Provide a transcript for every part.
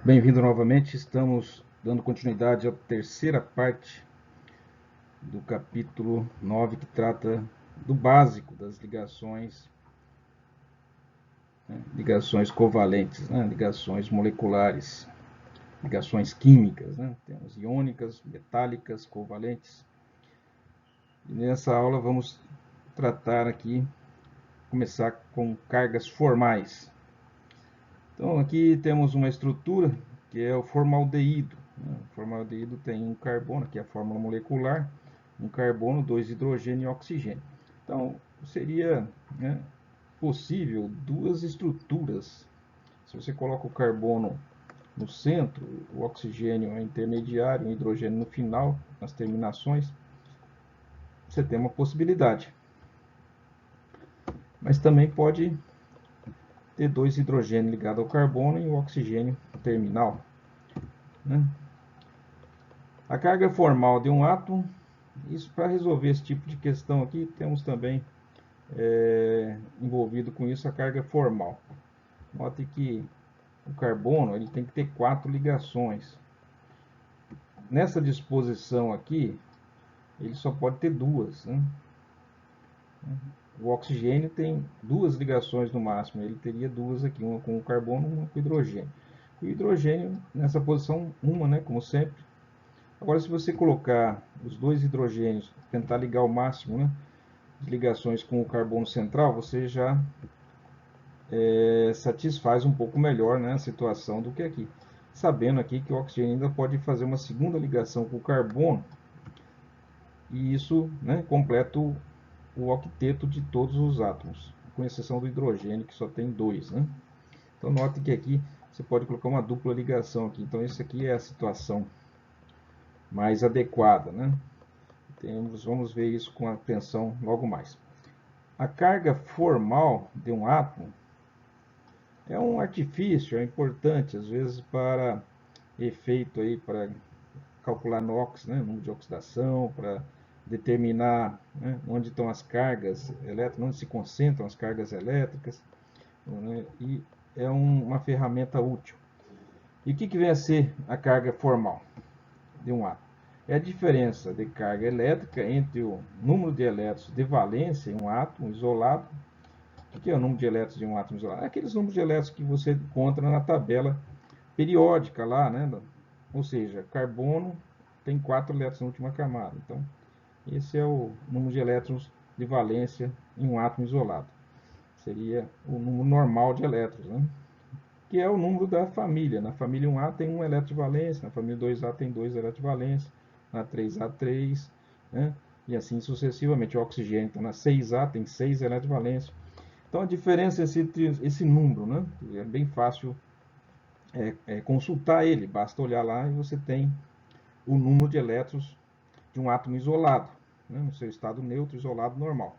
Bem-vindo novamente, estamos dando continuidade à terceira parte do capítulo 9, que trata do básico das ligações, né? Ligações covalentes, né? Ligações moleculares, ligações químicas, né? Temos iônicas, metálicas, covalentes. E nessa aula vamos tratar aqui, começar com cargas formais. Então aqui temos uma estrutura que é o formaldeído. O formaldeído tem um carbono, que é a fórmula molecular, um carbono, dois hidrogênio e oxigênio. Então seria, né, possível duas estruturas. Se você coloca o carbono no centro, o oxigênio é intermediário, o hidrogênio no final, nas terminações, você tem uma possibilidade. Mas também pode ter dois hidrogênios ligados ao carbono e o oxigênio terminal, né? A carga formal de um átomo, isso para resolver esse tipo de questão aqui, temos também envolvido com isso a carga formal. Note que o carbono ele tem que ter 4 ligações. Nessa disposição aqui, ele só pode ter duas, né? O oxigênio tem duas ligações no máximo, ele teria duas aqui, uma com o carbono e uma com o hidrogênio. O hidrogênio nessa posição, uma, né, como sempre. Agora, se você colocar os dois hidrogênios, tentar ligar o máximo, né, de ligações com o carbono central, você já satisfaz um pouco melhor, né, a situação do que aqui. Sabendo aqui que o oxigênio ainda pode fazer uma segunda ligação com o carbono, e isso, né, completa o octeto de todos os átomos, com exceção do hidrogênio, que só tem dois, né? Então note que aqui você pode colocar uma dupla ligação aqui. Então isso aqui é a situação mais adequada, né? Vamos ver isso com atenção logo mais. A carga formal de um átomo é um artifício, é importante às vezes para efeito aí para calcular NOx, né, número de oxidação, para determinar, né, onde estão as cargas elétricas, onde se concentram as cargas elétricas, né, e é uma ferramenta útil. E o que vem a ser a carga formal de um átomo? É a diferença de carga elétrica entre o número de elétrons de valência em um átomo isolado. O que é o número de elétrons de um átomo isolado? É aqueles números de elétrons que você encontra na tabela periódica lá, né? Ou seja, carbono tem 4 elétrons na última camada. Então, esse é o número de elétrons de valência em um átomo isolado. Seria o número normal de elétrons, né? Que é o número da família. Na família 1A tem 1 elétron de valência, na família 2A tem 2 elétrons de valência, na 3A 3, né? E assim sucessivamente. O oxigênio, então, na 6A tem 6 elétrons de valência. Então a diferença entre esse número, né? É bem fácil consultar ele, basta olhar lá e você tem o número de elétrons de um átomo isolado, né? No seu estado neutro, isolado, normal.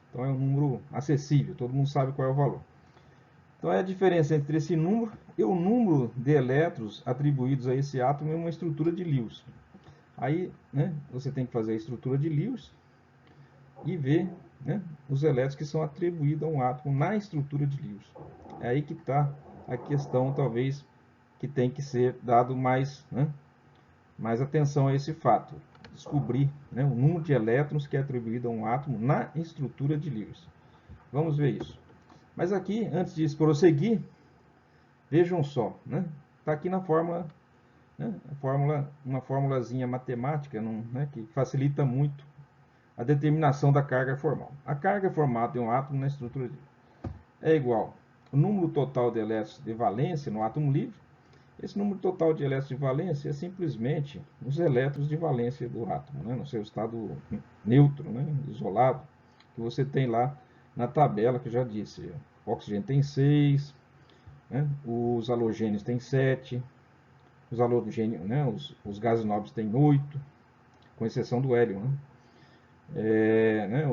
Então é um número acessível, todo mundo sabe qual é o valor. Então é a diferença entre esse número e o número de elétrons atribuídos a esse átomo em uma estrutura de Lewis. Aí, né, você tem que fazer a estrutura de Lewis e ver, né, os elétrons que são atribuídos a um átomo na estrutura de Lewis. É aí que está a questão, talvez, que tem que ser dado mais, né, mais atenção a esse fato. Descobrir, né, o número de elétrons que é atribuído a um átomo na estrutura de Lewis. Vamos ver isso. Mas aqui, antes de prosseguir, vejam só, né? Está aqui na fórmula, né? Uma formulazinha matemática, né? Que facilita muito a determinação da carga formal. A carga formal de um átomo na estrutura é igual ao número total de elétrons de valência no átomo livre. Esse número total de elétrons de valência é simplesmente os elétrons de valência do átomo, né? No seu estado neutro, né? Isolado, que você tem lá na tabela que eu já disse. O oxigênio tem 6, né? Os halogênios têm 7, os halogênios, né? Os gases nobres têm 8, com exceção do hélio, né? Né?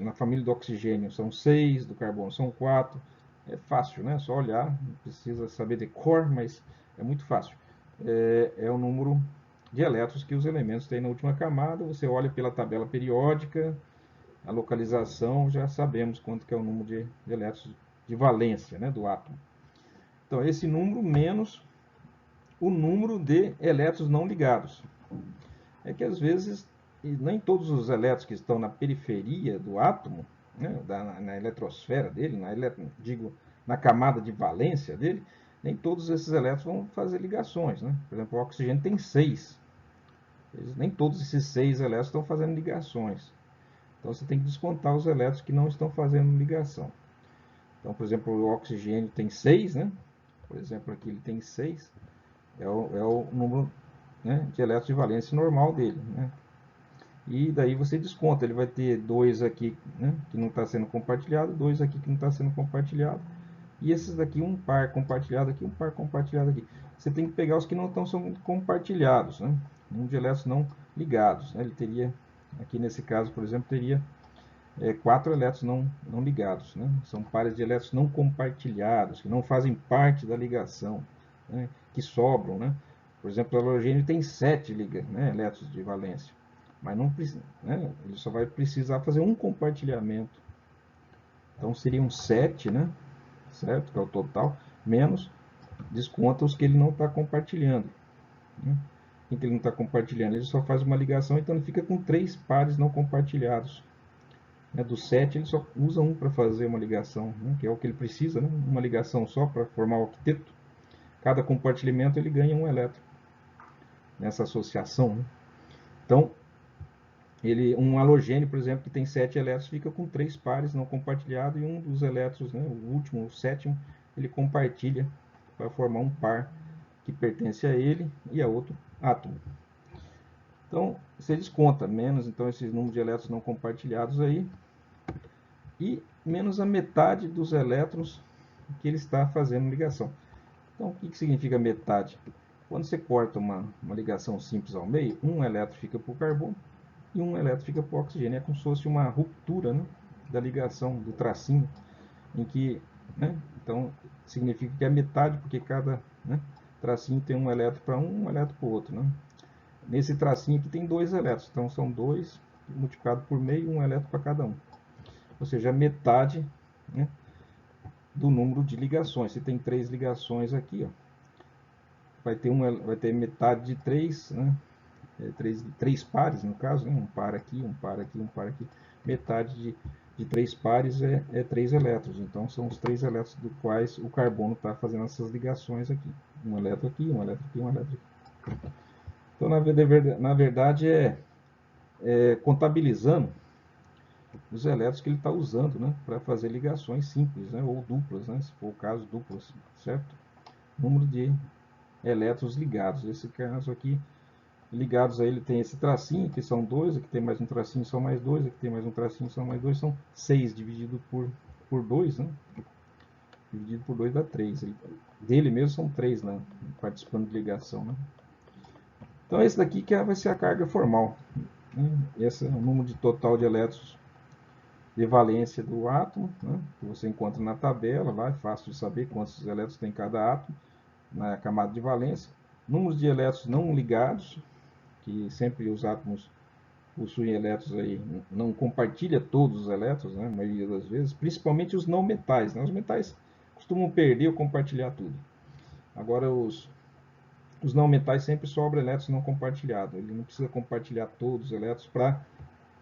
Na família do oxigênio são 6, do carbono são 4. É fácil, né? Só olhar, não precisa saber de cor, mas é muito fácil. É o número de elétrons que os elementos têm na última camada. Você olha pela tabela periódica, a localização, já sabemos quanto que é o número de elétrons de valência, né, do átomo. Então, esse número menos o número de elétrons não ligados. É que às vezes, nem todos os elétrons que estão na periferia do átomo, né, na eletrosfera dele, na camada de valência dele, nem todos esses elétrons vão fazer ligações. Né? Por exemplo, o oxigênio tem 6. Nem todos esses 6 elétrons estão fazendo ligações. Então você tem que descontar os elétrons que não estão fazendo ligação. Então, por exemplo, o oxigênio tem 6, né? Por exemplo, aqui ele tem 6. É o número, né, de elétrons de valência normal dele. Né? E daí você desconta. Ele vai ter 2 aqui, né, que não está sendo compartilhado, 2 aqui que não está sendo compartilhado. E esses daqui, um par compartilhado aqui, um par compartilhado aqui. Você tem que pegar os que não estão sendo compartilhados, né? Número de elétrons não ligados. Né? Ele teria, aqui nesse caso, por exemplo, teria 4 elétrons não ligados. Né? São pares de elétrons não compartilhados, que não fazem parte da ligação, né? Que sobram. Né? Por exemplo, o halogênio tem 7 né, elétrons de valência, mas não precisa, né? Ele só vai precisar fazer um compartilhamento. Então seriam 7, né? Certo? Que é o total, menos desconta os que ele não está compartilhando. Né? Em que ele não está compartilhando, ele só faz uma ligação, então ele fica com 3 pares não compartilhados. Do 7 ele só usa um para fazer uma ligação, né? Que é o que ele precisa, né? Uma ligação só para formar o octeto. Cada compartilhamento ele ganha um elétron nessa associação. Né? Então, um halogênio, por exemplo, que tem 7 elétrons, fica com 3 pares não compartilhados e um dos elétrons, né, o último, o sétimo, ele compartilha para formar um par que pertence a ele e a outro átomo. Então, você desconta menos então esse número de elétrons não compartilhados aí e menos a metade dos elétrons que ele está fazendo ligação. Então, o que significa metade? Quando você corta uma ligação simples ao meio, um elétron fica para o carbono e um elétron fica para o oxigênio. É como se fosse uma ruptura, né, da ligação, do tracinho, em que, né, então, significa que é metade, porque cada, né, tracinho tem um elétron para um elétron para o outro. Né? Nesse tracinho aqui tem 2 elétrons, então são 2 multiplicado por meio, um elétron para cada um. Ou seja, metade, né, do número de ligações. Se tem 3 ligações aqui, ó, vai ter metade de 3, né, 3 pares no caso, né, um par aqui, um par aqui, um par aqui. Metade de 3 pares é 3 elétrons. Então são os 3 elétrons do quais o carbono está fazendo essas ligações aqui. Um elétron aqui, um elétron aqui, um elétron aqui. Então, na verdade, contabilizando os elétrons que ele está usando, né, para fazer ligações simples, né, ou duplas, né, se for o caso, duplas, certo? Número de elétrons ligados. Esse caso aqui, ligados a ele tem esse tracinho, que são 2, aqui tem mais um tracinho, são mais 2, aqui tem mais um tracinho, são mais 2, são 6 dividido por 2, né? Dividido por 2 dá 3. Dele mesmo são 3, né, participando de ligação, né? Então esse daqui que vai ser a carga formal. Né? Esse é o número de total de elétrons de valência do átomo, né? Que você encontra na tabela, lá é fácil de saber quantos elétrons tem cada átomo na camada de valência. Números de elétrons não ligados, que sempre os átomos possuem elétrons aí, não compartilha todos os elétrons, né, a maioria das vezes, principalmente os não metais. Né? Os metais costumam perder ou compartilhar tudo. Agora, os não metais sempre sobra elétrons não compartilhados. Ele não precisa compartilhar todos os elétrons para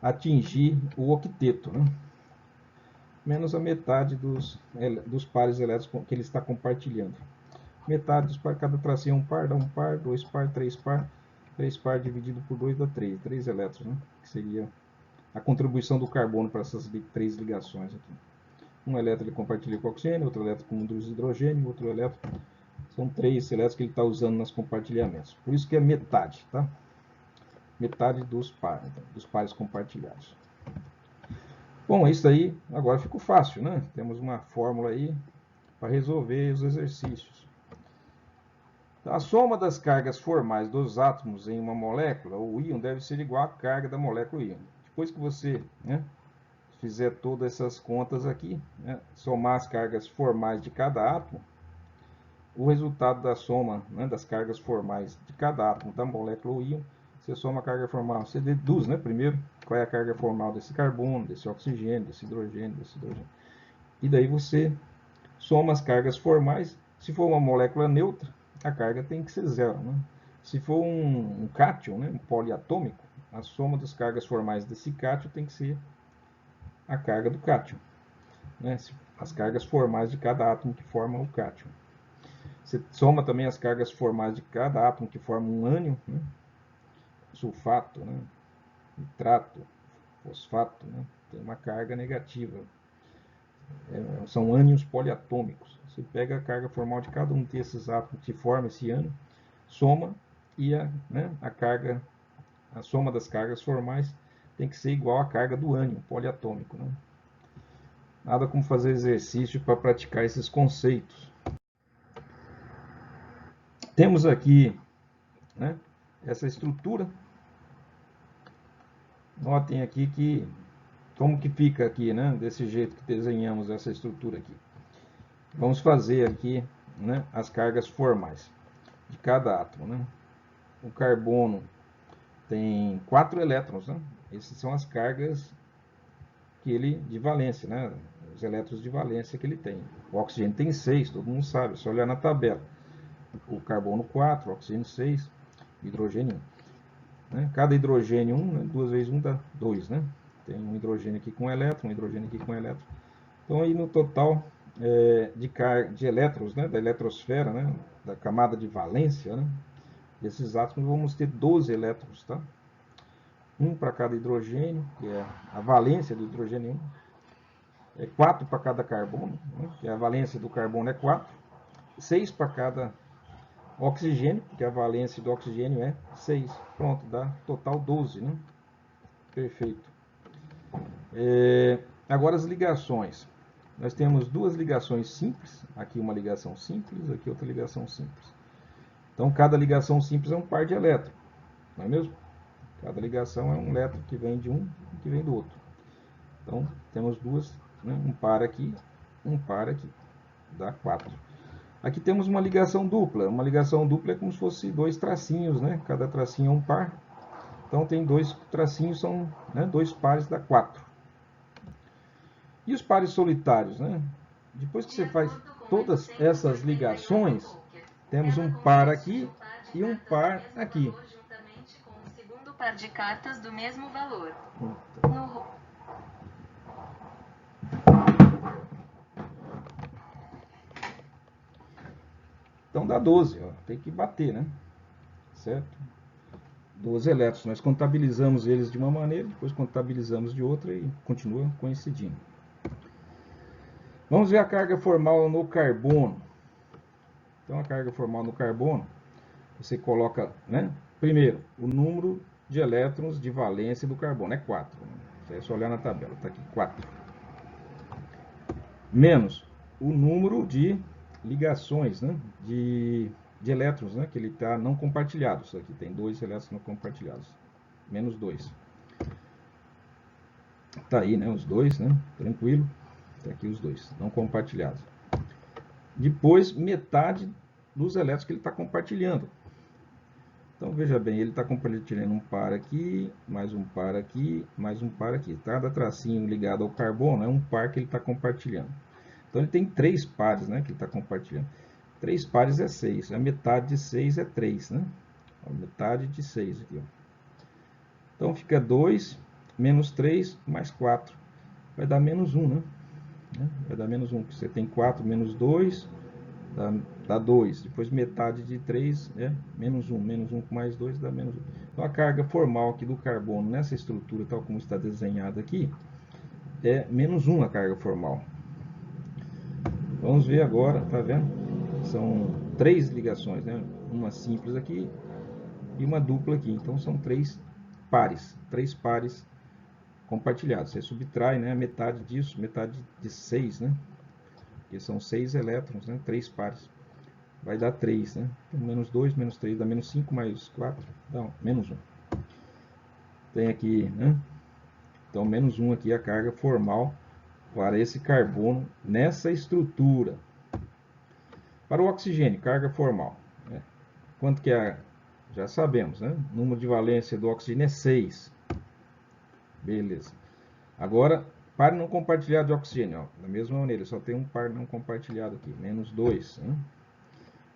atingir o octeto, né? Menos a metade dos pares elétricos que ele está compartilhando. Metade dos pares, cada tracinho é um par, dá um par, 2 par, 3 par. 3 par dividido por 2 dá 3. 3 elétrons, né? Que seria a contribuição do carbono para essas 3 ligações aqui. Um elétron ele compartilha com o oxigênio, outro elétron com o hidrogênio, outro elétron. São 3 elétrons que ele está usando nos compartilhamentos. Por isso que é metade, tá? Metade dos pares compartilhados. Bom, isso aí agora ficou fácil, né? Temos uma fórmula aí para resolver os exercícios. A soma das cargas formais dos átomos em uma molécula, ou íon, deve ser igual à carga da molécula íon. Depois que você, né, fizer todas essas contas aqui, né, somar as cargas formais de cada átomo, o resultado da soma, né, das cargas formais de cada átomo da molécula ou íon, você soma a carga formal, você deduz, né, primeiro qual é a carga formal desse carbono, desse oxigênio, desse hidrogênio, e daí você soma as cargas formais. Se for uma molécula neutra, a carga tem que ser zero, né? Se for um cátion, né, um poliatômico, a soma das cargas formais desse cátion tem que ser a carga do cátion, né? As cargas formais de cada átomo que forma o cátion. Você soma também as cargas formais de cada átomo que forma um ânion, né? Sulfato, né? Nitrato, fosfato, né? Tem uma carga negativa. São ânions poliatômicos. Você pega a carga formal de cada um desses átomos que forma esse ânion, soma, e a soma das cargas formais tem que ser igual à carga do ânion poliatômico, né? Nada como fazer exercício para praticar esses conceitos. Temos aqui, né, essa estrutura. Notem aqui que como que fica aqui, né, desse jeito que desenhamos essa estrutura aqui. Vamos fazer aqui, né, as cargas formais de cada átomo, né? O carbono tem 4 elétrons, né? Essas são as cargas que ele de valência, né? Os elétrons de valência que ele tem. O oxigênio tem 6, todo mundo sabe, é só olhar na tabela. O carbono 4, o oxigênio 6, hidrogênio 1. Né? Cada hidrogênio 1, né? 2 vezes 1 dá 2, né? Tem um hidrogênio aqui com elétron, um hidrogênio aqui com elétron. Então aí no total de elétrons, né? Da eletrosfera, né? Da camada de valência, né? Desses átomos vamos ter 12 elétrons, tá? Um para cada hidrogênio, que é a valência do hidrogênio 1. 4 para cada carbono, né? Que a valência do carbono é 4. 6 para cada oxigênio, porque a valência do oxigênio é 6. Pronto, dá total 12, né? Perfeito. Agora as ligações. Nós temos duas ligações simples. Aqui uma ligação simples, aqui outra ligação simples. Então, cada ligação simples é um par de elétrons, não é mesmo? Cada ligação é um elétron que vem de um e que vem do outro. Então, temos duas, né? Um par aqui, dá 4. Aqui temos uma ligação dupla. Uma ligação dupla é como se fosse dois tracinhos, né? Cada tracinho é um par. Então, tem dois tracinhos, são, né, dois pares, dá 4. E os pares solitários, né? Depois que você faz todas essas ligações, temos um par aqui e um par aqui. Juntamente com o segundo par de cartas do mesmo valor. Então dá 12, ó. Tem que bater, né? Certo? 12 elétrons. Nós contabilizamos eles de uma maneira, depois contabilizamos de outra e continua coincidindo. Vamos ver a carga formal no carbono. Então a carga formal no carbono, você coloca, né? Primeiro, o número de elétrons de valência do carbono é 4. É só olhar na tabela, está aqui 4. Menos o número de ligações, né? De elétrons, né? Que ele está não compartilhado. Isso aqui tem 2 elétrons não compartilhados. Menos 2. Tá aí, né? Os 2, né? Tranquilo. Tá aqui os 2, não compartilhados. Depois, metade dos elétrons que ele está compartilhando. Então, veja bem, ele está compartilhando um par aqui, mais um par aqui, mais um par aqui. Cada tracinho ligado ao carbono é um par que ele está compartilhando. Então, ele tem 3 pares, né, que ele está compartilhando. 3 pares é 6. A metade de 6 é 3, né? A metade de 6 aqui, ó. Então, fica 2 menos 3 mais 4. Vai dar menos 1, né? Vai dar menos 1, porque você tem 4 menos 2, dá 2. Depois metade de 3 é menos 1. Menos 1 com mais 2 dá menos 1. Então a carga formal aqui do carbono nessa estrutura, tal como está desenhada aqui, é menos 1 a carga formal. Vamos ver agora, tá vendo? São 3 ligações, né? Uma simples aqui e uma dupla aqui. Então são 3 pares. 3 pares compartilhados. Você subtrai, né, metade disso, metade de 6, né? Que são 6 elétrons, né? 3 pares. Vai dar 3, né? Então, menos 2, menos 3 dá menos 5, mais 4 dá menos 1. Tem aqui, né? Então, menos 1 aqui é a carga formal para esse carbono nessa estrutura. Para o oxigênio, carga formal. Né? Quanto que é? Já sabemos, né? O número de valência do oxigênio é 6. Beleza. Agora, par não compartilhado de oxigênio. Ó, da mesma maneira, só tem um par não compartilhado aqui. Menos 2. Né?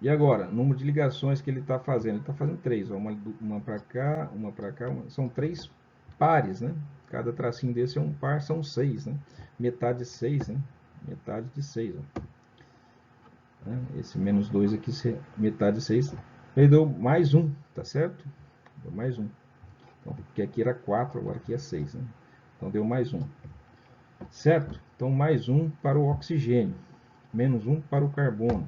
E agora, número de ligações que ele está fazendo? Ele está fazendo 3, ó, uma para cá, uma para cá, são 3 pares, né? Cada tracinho desse é um par, são 6, né? Metade de 6, né? Metade de 6, ó. Esse menos 2 aqui, metade de 6, ele deu mais 1, tá certo? Deu mais 1. Então, porque aqui era 4, agora aqui é 6, né? Então, deu mais 1. Certo? Então, mais 1 para o oxigênio, menos 1 para o carbono.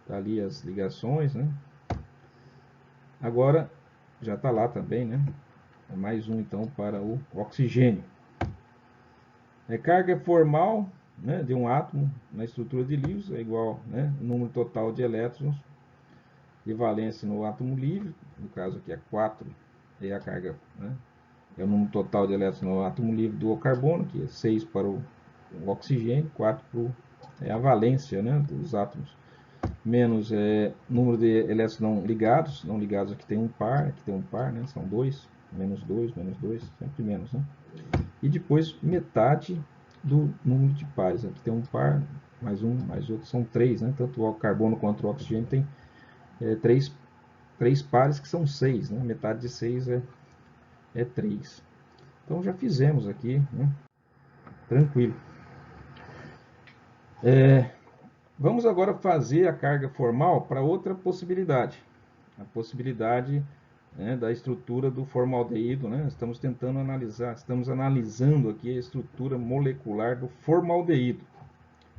Tá ali as ligações, né? Agora, já está lá também, né? Mais 1, então, para o oxigênio. Carga formal, né, de um átomo na estrutura de Lewis é igual, né, o número total de elétrons de valência no átomo livre, no caso aqui é 4, é a carga, né, é o número total de elétrons no átomo livre do carbono, que é 6 para o oxigênio, 4 para a valência, né, dos átomos, menos número de elétrons não ligados aqui tem um par, né, são 2, menos 2, sempre menos, né? E depois metade do número de pares. Aqui tem um par, mais um, mais outro, são 3, né? Tanto o carbono quanto o oxigênio tem 3 pares que são 6, né? Metade de 6 é 3. Então já fizemos aqui, né? Tranquilo. Vamos agora fazer a carga formal para outra possibilidade. A possibilidade, né, da estrutura do formaldeído, né? Estamos tentando analisar, estamos analisando aqui a estrutura molecular do formaldeído.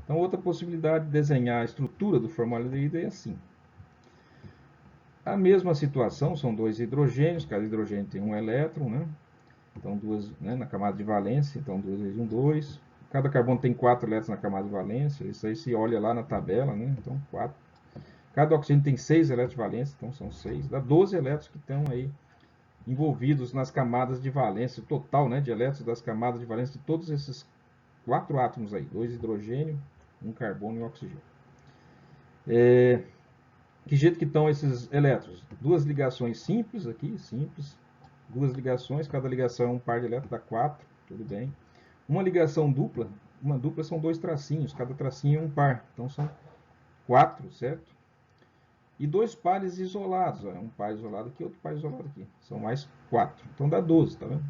Então, outra possibilidade de desenhar a estrutura do formaldeído é assim. A mesma situação, são 2 hidrogênios, cada hidrogênio tem um elétron, né? Então, 2, né, na camada de valência, então 2 vezes 1, 2. Cada carbono tem 4 elétrons na camada de valência, isso aí se olha lá na tabela, né? Então, 4. Cada oxigênio tem 6 elétrons de valência, então são 6. Dá 12 elétrons que estão aí envolvidos nas camadas de valência, o total, né, de elétrons das camadas de valência de todos esses 4 átomos aí, 2 hidrogênio, 1 carbono e 1 oxigênio. Que jeito que estão esses elétrons? 2 ligações simples aqui, simples. 2 ligações, cada ligação é um par de elétrons, dá 4, tudo bem. Uma ligação dupla, uma dupla são 2 tracinhos, cada tracinho é um par, então são 4, certo? E 2 pares isolados, ó, um par isolado aqui, outro par isolado aqui, são mais 4, então dá 12, tá vendo?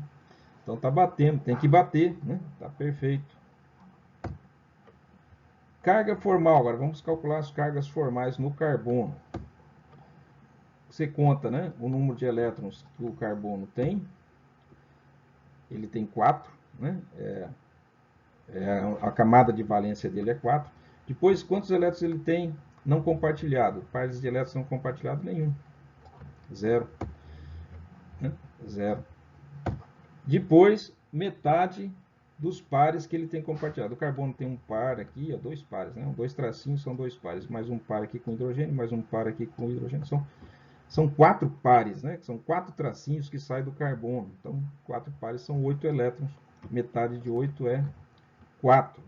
Então tá batendo, tem que bater, né? Tá perfeito. Carga formal, agora vamos calcular as cargas formais no carbono. Você conta, né, o número de elétrons que o carbono tem. Ele tem 4, né? A camada de valência dele é 4. Depois, quantos elétrons ele tem não compartilhado? Pares de elétrons não compartilhados, nenhum. 0. Né? 0. Depois, metade dos pares que ele tem compartilhado. O carbono tem um par aqui, ó, 2 pares, né? 2 tracinhos são 2 pares. Mais um par aqui com hidrogênio, mais um par aqui com hidrogênio. São 4 pares, né? São 4 tracinhos que saem do carbono. Então, 4 pares são 8 elétrons. Metade de 8 é 4.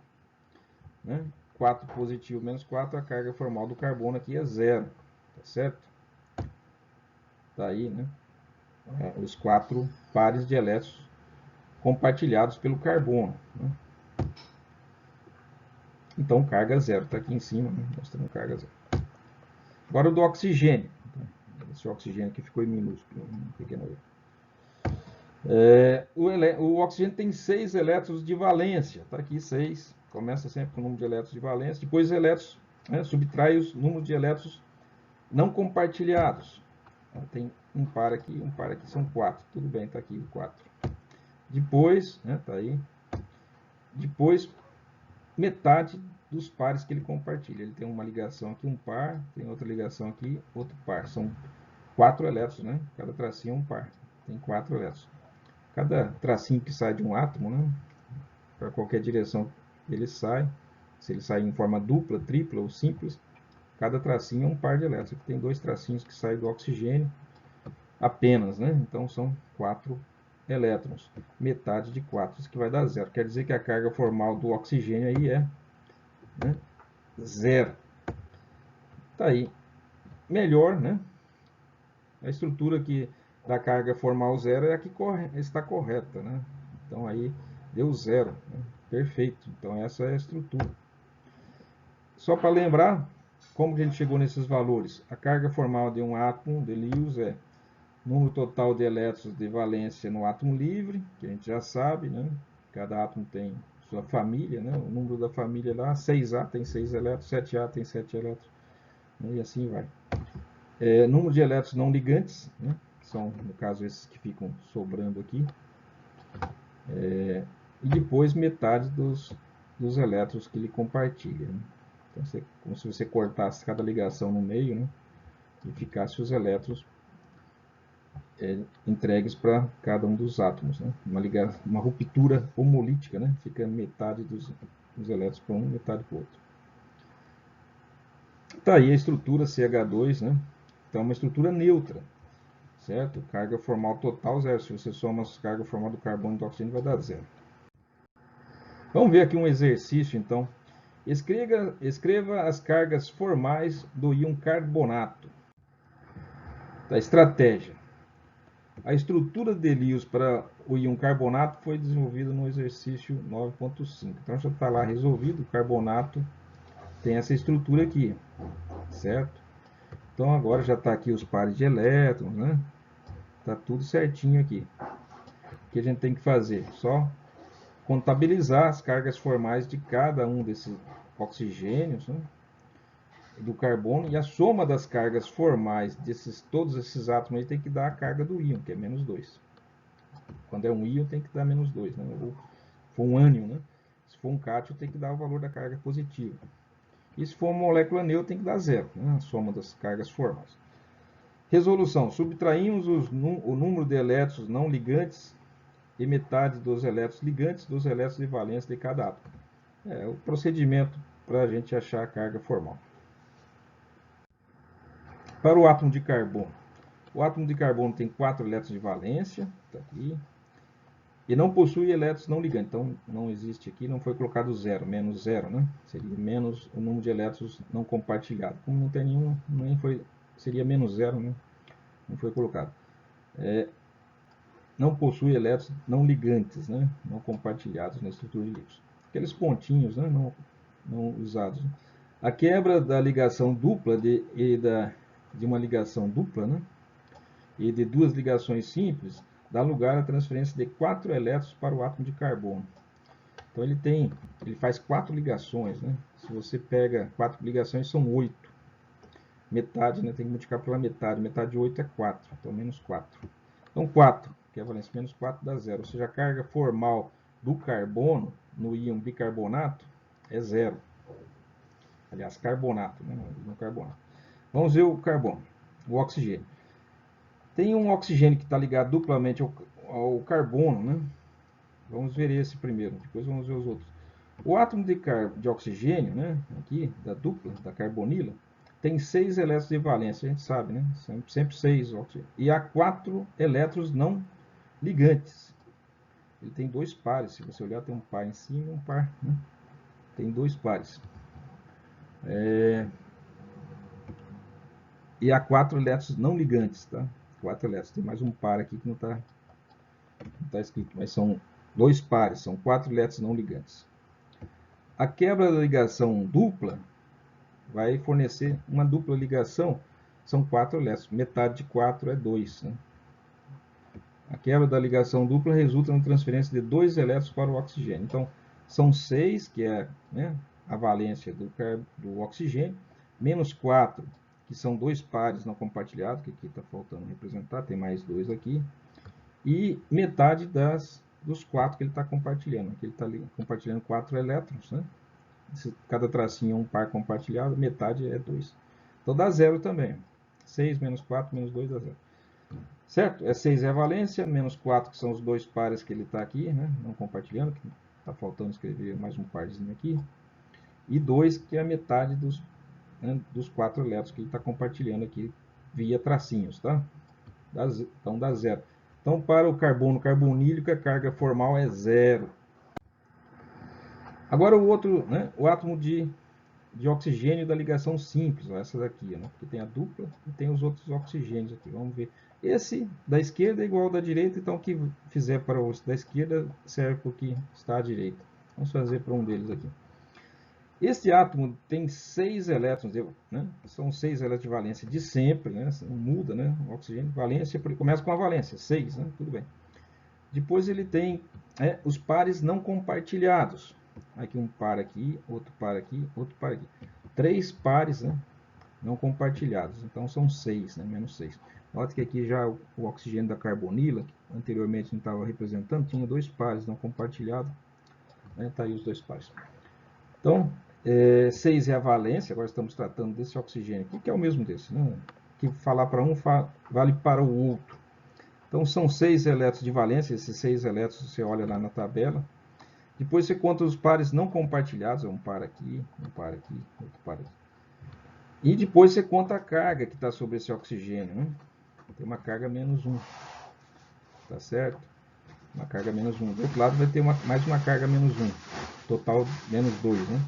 Né? 4 positivo menos 4, a carga formal do carbono aqui é 0. Tá certo? Tá aí, né? Os 4 pares de elétrons compartilhados pelo carbono. Né? Então, carga 0. Está aqui em cima, né? Mostrando carga 0. Agora o do oxigênio. Esse oxigênio aqui ficou em minúsculo, pequeno erro. O oxigênio tem 6 elétrons de valência. Está aqui 6. Começa sempre com o número de elétrons de valência. Depois elétrons, né, subtrai os números de elétrons não compartilhados. Tem um par aqui, são 4. Tudo bem, está aqui o 4. Depois, né, tá aí. Depois, metade dos pares que ele compartilha. Ele tem uma ligação aqui, um par, tem outra ligação aqui, outro par. São 4 elétrons, né? Cada tracinho é um par. Tem 4 elétrons. Cada tracinho que sai de um átomo, né? Para qualquer direção ele sai. Se ele sai em forma dupla, tripla ou simples, cada tracinho é um par de elétrons. Aqui tem 2 tracinhos que saem do oxigênio apenas, né? Então são 4 elétrons. Metade de 4, isso que vai dar 0. Quer dizer que a carga formal do oxigênio aí é, né, 0. Tá aí. Melhor, né? A estrutura aqui da carga formal 0 é a que está correta, né? Então aí deu 0, né? Perfeito. Então essa é a estrutura. Só para lembrar, como que a gente chegou nesses valores? A carga formal de um átomo de Lewis é número total de elétrons de valência no átomo livre, que a gente já sabe, né? Cada átomo tem sua família, né? O número da família lá, 6A tem 6 elétrons, 7A tem 7 elétrons, né? E assim vai. Número de elétrons não ligantes, né? Que são, no caso, esses que ficam sobrando aqui. E depois metade dos elétrons que ele compartilha, né? Então, como se você cortasse cada ligação no meio, né? E ficasse os elétrons entregues para cada um dos átomos, né? Uma ruptura homolítica, né? Fica metade dos elétrons para um, metade para o outro. Tá aí a estrutura CH2, né? Então, é uma estrutura neutra, certo? Carga formal total, zero. Se você soma a carga formal do carbono e do oxigênio, vai dar zero. Vamos ver aqui um exercício, então. Escreva as cargas formais do íon carbonato. Da estratégia. A estrutura de Lewis para o íon carbonato foi desenvolvida no exercício 9.5. Então já está lá resolvido. O carbonato tem essa estrutura aqui, certo? Então agora já está aqui os pares de elétrons, né? Está tudo certinho aqui. O que a gente tem que fazer? Só contabilizar as cargas formais de cada um desses oxigênios, né? Do carbono, e a soma das cargas formais todos esses átomos aí tem que dar a carga do íon, que é menos 2. Quando é um íon tem que dar menos 2, né? Ou se for um ânion, né? Se for um cátion tem que dar o valor da carga positiva. E se for uma molécula neutra tem que dar zero, né? A soma das cargas formais. Resolução. Subtraímos o número de elétrons não ligantes e metade dos elétrons ligantes dos elétrons de valência de cada átomo. É o procedimento para a gente achar a carga formal. Para o átomo de carbono. O átomo de carbono tem 4 elétrons de valência, tá aqui, e não possui elétrons não ligantes. Então, não existe aqui, não foi colocado zero, menos zero, né? Seria menos o número de elétrons não compartilhado. Como não tem nenhum, nem foi, seria menos zero, né? Não foi colocado. Não possui elétrons não ligantes, né? Não compartilhados na estrutura de Lewis. Aqueles pontinhos, né? Não usados. A quebra da ligação dupla de uma ligação dupla, né? E de duas ligações simples, dá lugar à transferência de 4 elétrons para o átomo de carbono. Então ele faz 4 ligações, né? Se você pega 4 ligações, são 8. Metade, né? Tem que multiplicar pela metade. Metade de 8 é 4, então menos 4. Então 4, que é a valência menos 4, dá 0. Ou seja, a carga formal do carbono no íon bicarbonato é 0. Aliás, carbonato, né? No carbonato. Vamos ver o carbono, o oxigênio. Tem um oxigênio que está ligado duplamente ao carbono, né? Vamos ver esse primeiro, depois vamos ver os outros. O átomo de oxigênio, né? Aqui, da dupla, da carbonila, tem 6 elétrons de valência, a gente sabe, né? Sempre 6 oxigênio. E há 4 elétrons não ligantes. Ele tem 2 pares, se você olhar, tem um par em cima e um par, né? Tem 2 pares. E há 4 elétrons não ligantes, tá? 4 elétrons. Tem mais um par aqui que não está escrito, mas são 2 pares, são 4 elétrons não ligantes. A quebra da ligação dupla vai fornecer uma dupla ligação, são 4 elétrons. Metade de 4 é 2, né? A quebra da ligação dupla resulta na transferência de 2 elétrons para o oxigênio. Então, são 6, que é, né, a valência do oxigênio, menos 4, que são 2 pares não compartilhados, que aqui está faltando representar, tem mais 2 aqui, e metade dos 4 que ele está compartilhando. Aqui ele está compartilhando 4 elétrons, né? Cada tracinho é um par compartilhado, metade é 2. Então dá 0 também. 6 menos 4 menos 2 dá 0. Certo? 6 é a valência, menos 4 que são os 2 pares que ele está aqui, né? Não compartilhando, que está faltando escrever mais um parzinho aqui. E 2 que é a metade dos 4 elétrons que ele está compartilhando aqui via tracinhos, tá? Então dá 0. Então para o carbono carbonílico a carga formal é 0. Agora o outro, né? O átomo de oxigênio da ligação simples, ó, essa daqui, né? Porque tem a dupla e tem os outros oxigênios aqui. Vamos ver. Esse da esquerda é igual ao da direita, então o que fizer para o da esquerda serve para o que está à direita. Vamos fazer para um deles aqui. Este átomo tem 6 elétrons, né? São 6 elétrons de valência de sempre, né? Não muda, né? O oxigênio, valência, começa com a valência, 6, né? Tudo bem. Depois ele tem os pares não compartilhados. Aqui um par aqui, outro par aqui, outro par aqui. 3 pares, né? Não compartilhados. Então são 6, né? Menos 6. Note que aqui já o oxigênio da carbonila, que anteriormente não estava representando, tinha 2 pares não compartilhados. Tá aí os 2 pares. Então, 6 é a valência, agora estamos tratando desse oxigênio aqui, que é o mesmo desse, né? Que falar para um vale para o outro. Então, são 6 elétrons de valência, esses 6 elétrons você olha lá na tabela. Depois você conta os pares não compartilhados, um par aqui, outro par aqui. E depois você conta a carga que está sobre esse oxigênio, né? Tem uma carga menos 1, tá certo? Uma carga menos 1. Do outro lado vai ter mais uma carga menos 1, total menos 2, né?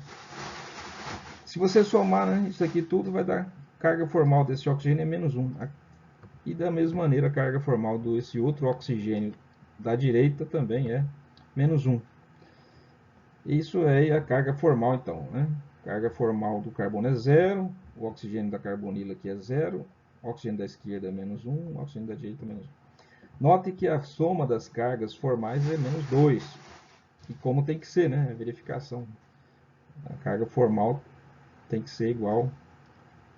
Se você somar, né, isso aqui tudo, vai dar carga formal desse oxigênio é menos 1. E da mesma maneira, a carga formal desse outro oxigênio da direita também é menos 1. Isso é a carga formal, então, né? Carga formal do carbono é 0, o oxigênio da carbonila aqui é 0, o oxigênio da esquerda é menos 1, o oxigênio da direita é menos 1. Note que a soma das cargas formais é menos 2. E como tem que ser, né? A verificação. A carga formal tem que ser igual,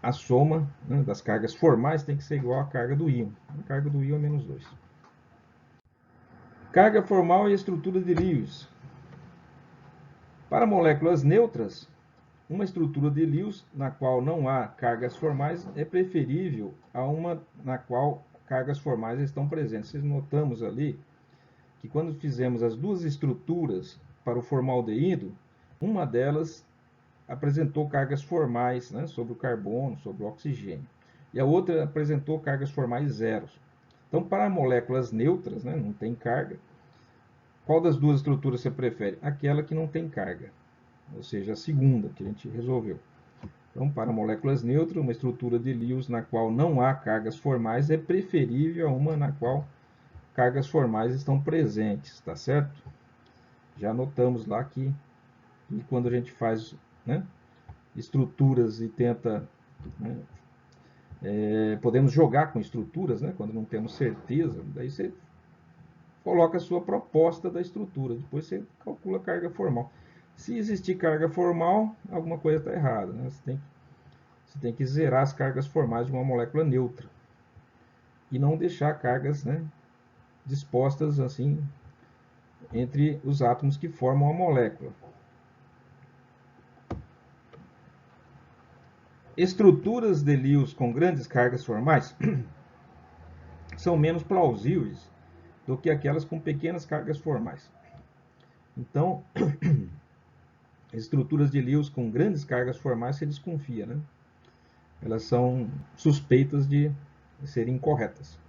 a soma, né, das cargas formais tem que ser igual à carga do íon. A carga do íon é menos 2. Carga formal e estrutura de Lewis. Para moléculas neutras, uma estrutura de Lewis na qual não há cargas formais é preferível a uma na qual cargas formais estão presentes. Vocês notamos ali que quando fizemos as duas estruturas para o formaldeído, uma delas apresentou cargas formais, né, sobre o carbono, sobre o oxigênio. E a outra apresentou cargas formais zeros. Então, para moléculas neutras, né, não tem carga, qual das duas estruturas você prefere? Aquela que não tem carga, ou seja, a segunda que a gente resolveu. Então, para moléculas neutras, uma estrutura de Lewis na qual não há cargas formais é preferível a uma na qual cargas formais estão presentes, tá certo? Já notamos lá que quando a gente faz, né, estruturas e tenta, né, podemos jogar com estruturas, né, quando não temos certeza, daí você coloca a sua proposta da estrutura, depois você calcula a carga formal. Se existir carga formal, alguma coisa está errada, né? Você tem que zerar as cargas formais de uma molécula neutra e não deixar cargas, né, dispostas assim entre os átomos que formam a molécula. Estruturas de Lewis com grandes cargas formais são menos plausíveis do que aquelas com pequenas cargas formais. Então, estruturas de Lewis com grandes cargas formais se desconfia, né? Elas são suspeitas de serem incorretas.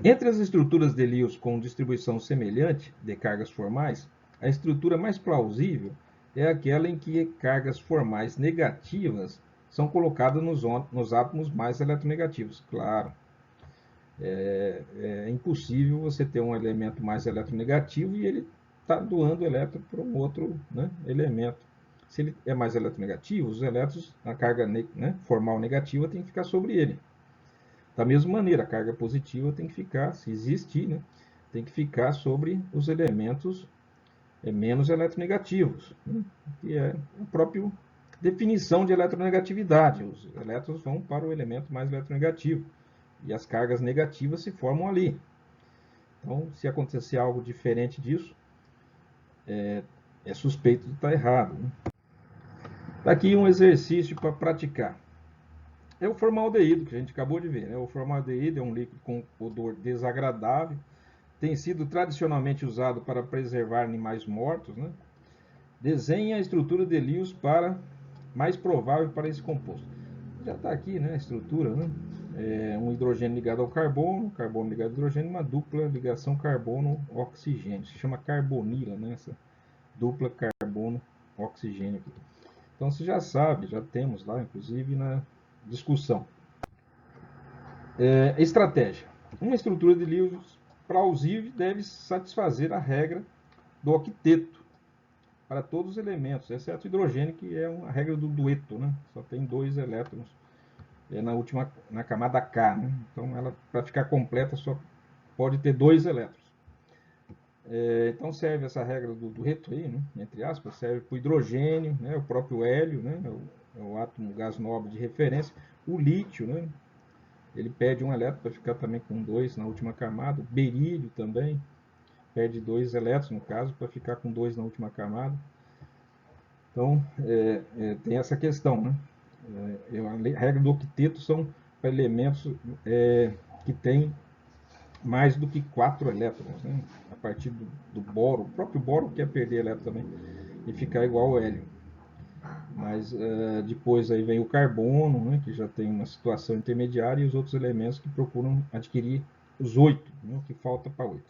Entre as estruturas de Lewis com distribuição semelhante de cargas formais, a estrutura mais plausível é aquela em que cargas formais negativas são colocadas nos átomos mais eletronegativos. Claro, é impossível você ter um elemento mais eletronegativo e ele está doando elétron para um outro, né, elemento. Se ele é mais eletronegativo, os elétrons, a carga, né, formal negativa tem que ficar sobre ele. Da mesma maneira, a carga positiva tem que ficar, se existir, né, tem que ficar sobre os elementos menos eletronegativos, né, que é a própria definição de eletronegatividade. Os elétrons vão para o elemento mais eletronegativo e as cargas negativas se formam ali. Então, se acontecer algo diferente disso, é suspeito de estar errado, né? Tá aqui um exercício para praticar. É o formaldeído, que a gente acabou de ver, né? O formaldeído é um líquido com odor desagradável, tem sido tradicionalmente usado para preservar animais mortos, né? Desenhe a estrutura de Lewis mais provável para esse composto. Já está aqui, né, a estrutura, né? Um hidrogênio ligado ao carbono, carbono ligado ao hidrogênio, uma dupla ligação carbono-oxigênio. Se chama carbonila, né? Essa dupla carbono-oxigênio aqui. Então você já sabe, já temos lá, inclusive, na discussão. Estratégia. Uma estrutura de Lewis plausível deve satisfazer a regra do octeto para todos os elementos, exceto o hidrogênio, que é a regra do dueto, né? Só tem 2 elétrons na camada K, né? Então, ela, para ficar completa, só pode ter 2 elétrons. Então, serve essa regra do dueto aí, né? Entre aspas, serve para o hidrogênio, né? O próprio hélio, né? É o átomo gás nobre de referência. O lítio, né? Ele perde um elétron para ficar também com 2 na última camada. O berílio também perde 2 elétrons, no caso, para ficar com 2 na última camada. Então, tem essa questão, né? A regra do octeto são para elementos que têm mais do que 4 elétrons, né? A partir do boro, o próprio boro quer perder elétron também e ficar igual ao hélio. Mas depois aí vem o carbono, né, que já tem uma situação intermediária, e os outros elementos que procuram adquirir os 8, né, o que falta para 8.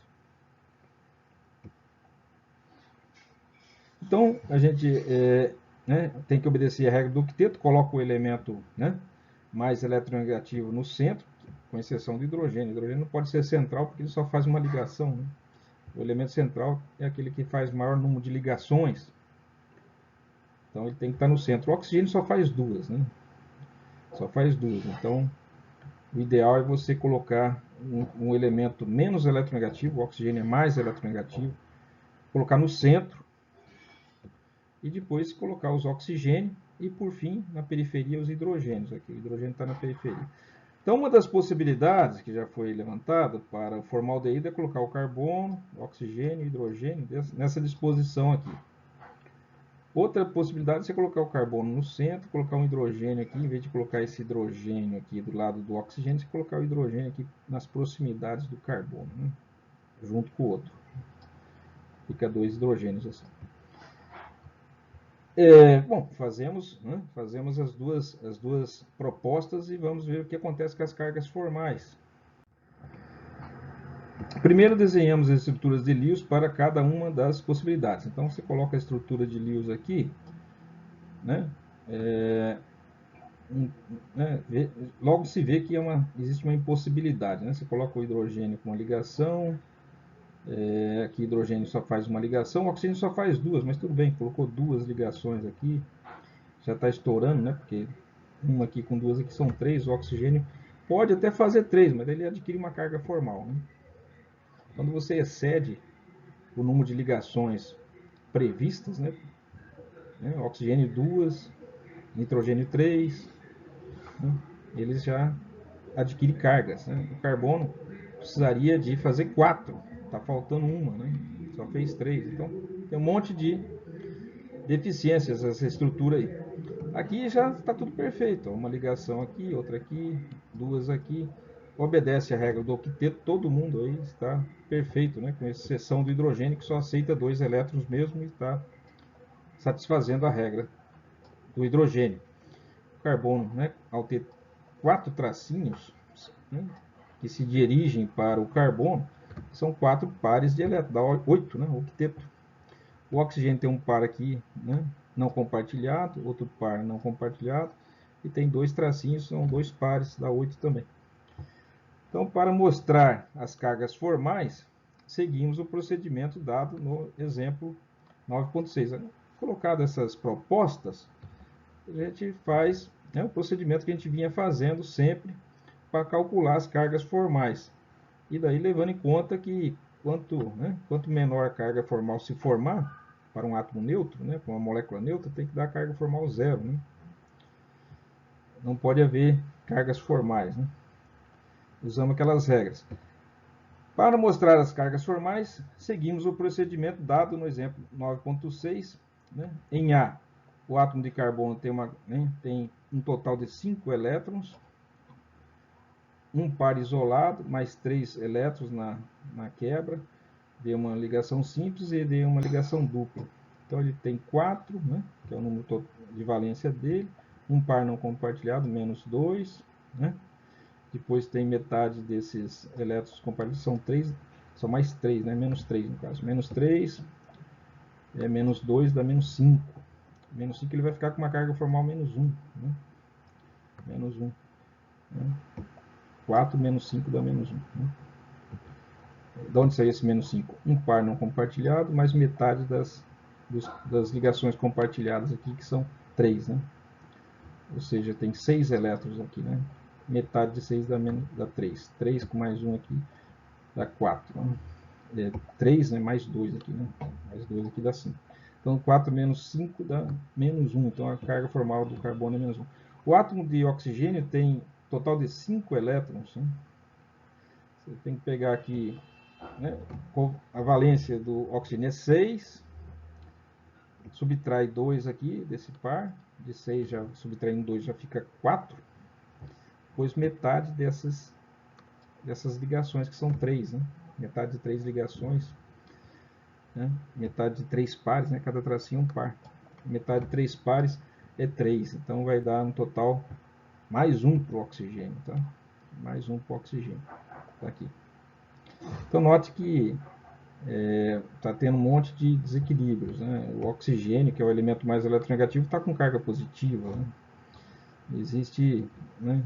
Então, a gente tem que obedecer a regra do octeto, coloca o elemento, né, mais eletronegativo no centro, com exceção do hidrogênio. O hidrogênio não pode ser central porque ele só faz uma ligação, né? O elemento central é aquele que faz maior número de ligações. Então, ele tem que estar no centro. O oxigênio só faz 2, né? Só faz 2. Então, o ideal é você colocar um elemento menos eletronegativo, o oxigênio é mais eletronegativo, colocar no centro e depois colocar os oxigênios e, por fim, na periferia, os hidrogênios. Aqui, o hidrogênio está na periferia. Então, uma das possibilidades que já foi levantada para o formaldeído é colocar o carbono, o oxigênio e o hidrogênio nessa disposição aqui. Outra possibilidade é você colocar o carbono no centro, colocar um hidrogênio aqui, em vez de colocar esse hidrogênio aqui do lado do oxigênio, você colocar o hidrogênio aqui nas proximidades do carbono, né? Junto com o outro. Fica 2 hidrogênios assim. Bom, fazemos as duas propostas e vamos ver o que acontece com as cargas formais. Primeiro desenhamos as estruturas de Lewis para cada uma das possibilidades. Então você coloca a estrutura de Lewis aqui, né? Logo se vê que existe uma impossibilidade, né? Você coloca o hidrogênio com uma ligação, aqui hidrogênio só faz uma ligação, o oxigênio só faz 2, mas tudo bem, colocou 2 ligações aqui, já está estourando, né? Porque uma aqui com 2 aqui são 3, o oxigênio pode até fazer 3, mas ele adquire uma carga formal, né? Quando você excede o número de ligações previstas, né? Oxigênio 2, nitrogênio 3, né? Eles já adquirem cargas, né? O carbono precisaria de fazer 4, está faltando uma, né? Só fez 3, então tem um monte de deficiências essa estrutura aí. Aqui já está tudo perfeito, uma ligação aqui, outra aqui, 2 aqui, obedece a regra do octeto, todo mundo aí está perfeito, né? Com exceção do hidrogênio, que só aceita 2 elétrons mesmo e está satisfazendo a regra do hidrogênio. O carbono, né, ao ter 4 tracinhos, né, que se dirigem para o carbono, são 4 pares de elétrons, dá 8, né, octeto. O oxigênio tem um par aqui, né, não compartilhado, outro par não compartilhado, e tem 2 tracinhos, são 2 pares, dá 8 também. Então, para mostrar as cargas formais, seguimos o procedimento dado no exemplo 9.6. Colocado essas propostas, a gente faz o procedimento que a gente vinha fazendo sempre para calcular as cargas formais. E daí levando em conta que quanto menor a carga formal se formar para um átomo neutro, né, para uma molécula neutra, tem que dar carga formal 0. Né? Não pode haver cargas formais. Né? Usamos aquelas regras. Para mostrar as cargas formais, seguimos o procedimento dado no exemplo 9.6. Né? Em A, o átomo de carbono tem um total de 5 elétrons, um par isolado, mais 3 elétrons na quebra, de uma ligação simples e de uma ligação dupla. Então ele tem 4, né, que é o número de valência dele, um par não compartilhado, menos 2, né? Depois tem metade desses elétrons compartilhados, são 3, são mais 3, né? Menos 3 no caso. Menos 3, menos 2 dá menos 5. Menos 5 ele vai ficar com uma carga formal menos 1. Né? Menos 1. Né? 4 menos 5 dá menos 1. Né? De onde saiu esse menos 5? Um par não compartilhado, mais metade das ligações compartilhadas aqui, que são 3, né? Ou seja, tem 6 elétrons aqui, né? Metade de 6 dá 3. 3 com mais 1 aqui dá 4. Né? 3, né? Mais 2 aqui, né? Mais 2 aqui dá 5. Então, 4 menos 5 dá menos 1. Então, a carga formal do carbono é menos 1. O átomo de oxigênio tem total de 5 elétrons. Né? Você tem que pegar aqui, né? A valência do oxigênio é 6. Subtrai 2 aqui desse par. De 6, já subtraindo 2, já fica 4. Pois metade dessas ligações, que são 3. Né? Metade de 3 ligações. Né? Metade de 3 pares, né? Cada tracinho é um par. Metade de 3 pares é 3. Então, vai dar um total mais 1 para o oxigênio. Tá? Mais 1 para o oxigênio. Tá aqui. Então, note que está tendo um monte de desequilíbrios. Né? O oxigênio, que é o elemento mais eletronegativo, está com carga positiva. Né? Existe, né,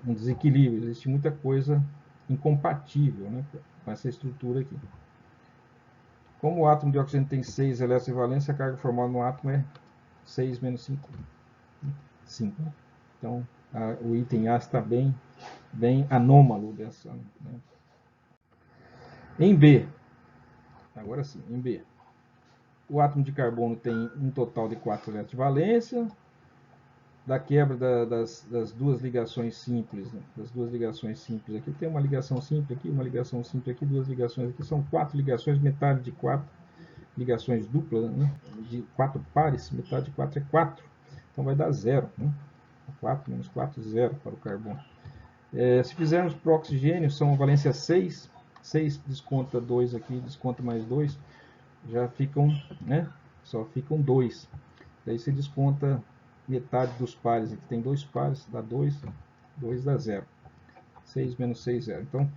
um desequilíbrio, existe muita coisa incompatível, né, com essa estrutura aqui. Como o átomo de oxigênio tem 6 elétrons de valência, a carga formal no átomo é 6 menos 5. 5. Né? Então, o item A está bem anômalo dessa. Né? Em B, agora sim, em B, o átomo de carbono tem um total de 4 elétrons de valência. Da quebra das duas ligações simples, né? Das duas ligações simples aqui, tem uma ligação simples aqui, uma ligação simples aqui, duas ligações aqui, são 4 ligações, metade de 4 ligações duplas, né? De 4 pares, metade de 4 é 4, então vai dar 0, né? 4 menos 4, 0 para o carbono. Se fizermos para o oxigênio, são valência 6, 6 desconta 2 aqui, desconta mais 2, já ficam, né? Só ficam 2. Daí você desconta metade dos pares, aqui tem 2 pares, dá 2, 2 dá 0. 6 menos 6, 0. Então,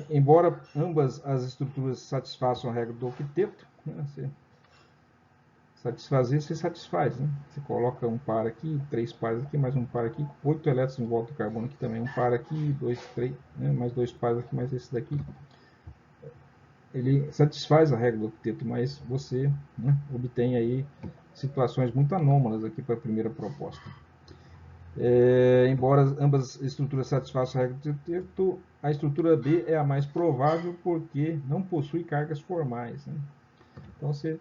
embora ambas as estruturas satisfaçam a regra do octeto, né, você satisfazer, você satisfaz. Né? Você coloca um par aqui, 3 pares aqui, mais um par aqui, 8 elétrons em volta do carbono aqui também, um par aqui, 2, 3, né, mais 2 pares aqui, mais esse daqui. Ele satisfaz a regra do octeto, mas você, né, obtém aí situações muito anômalas aqui para a primeira proposta. Embora ambas estruturas satisfaçam a regra do octeto, a estrutura B é a mais provável porque não possui cargas formais. Né? Então, se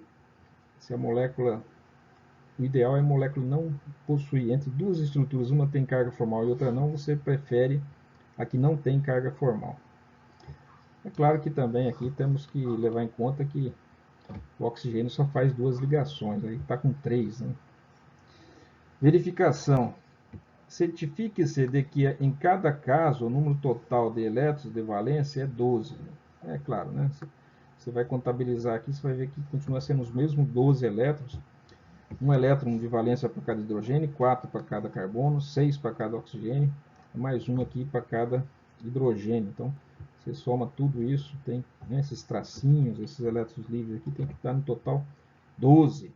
a molécula, o ideal é a molécula não possuir, entre duas estruturas, uma tem carga formal e outra não, você prefere a que não tem carga formal. É claro que também aqui temos que levar em conta que o oxigênio só faz 2 ligações, aí está com 3. Né? Verificação. Certifique-se de que em cada caso o número total de elétrons de valência é 12. É claro, né? Você vai contabilizar aqui, você vai ver que continua sendo os mesmos 12 elétrons. Um elétron de valência para cada hidrogênio, 4 para cada carbono, 6 para cada oxigênio, mais um aqui para cada hidrogênio. Então, você soma tudo isso, tem, né, esses tracinhos, esses elétrons livres aqui, tem que estar no total 12.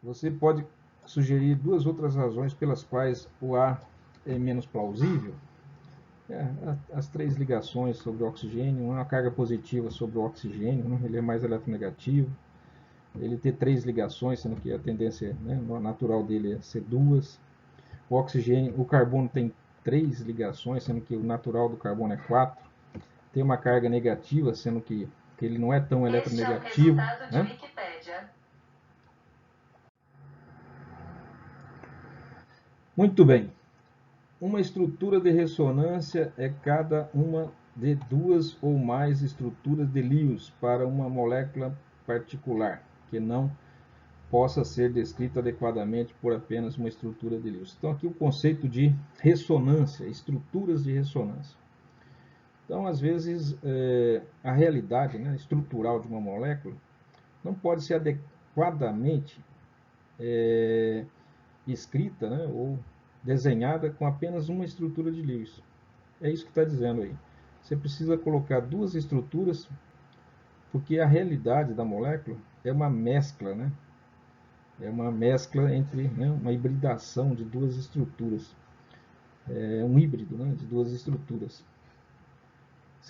Você pode sugerir duas outras razões pelas quais o A é menos plausível. As 3 ligações sobre o oxigênio, uma carga positiva sobre o oxigênio, né, ele é mais eletronegativo. Ele ter 3 ligações, sendo que a tendência, né, natural dele é ser 2. O oxigênio, o carbono tem 3 ligações, sendo que o natural do carbono é 4. Tem uma carga negativa, sendo que ele não é tão eletronegativo. Este é o resultado de Wikipédia. Muito bem. Uma estrutura de ressonância é cada uma de 2 ou mais estruturas de Lewis para uma molécula particular, que não possa ser descrita adequadamente por apenas uma estrutura de Lewis. Então, aqui o conceito de ressonância, estruturas de ressonância. Então, às vezes, a realidade, né, estrutural de uma molécula não pode ser adequadamente escrita, né, ou desenhada com apenas uma estrutura de Lewis. É isso que está dizendo aí. Você precisa colocar 2 estruturas, porque a realidade da molécula é uma mescla, né? É uma mescla entre, né, uma hibridação de 2 estruturas. É um híbrido, né, de 2 estruturas.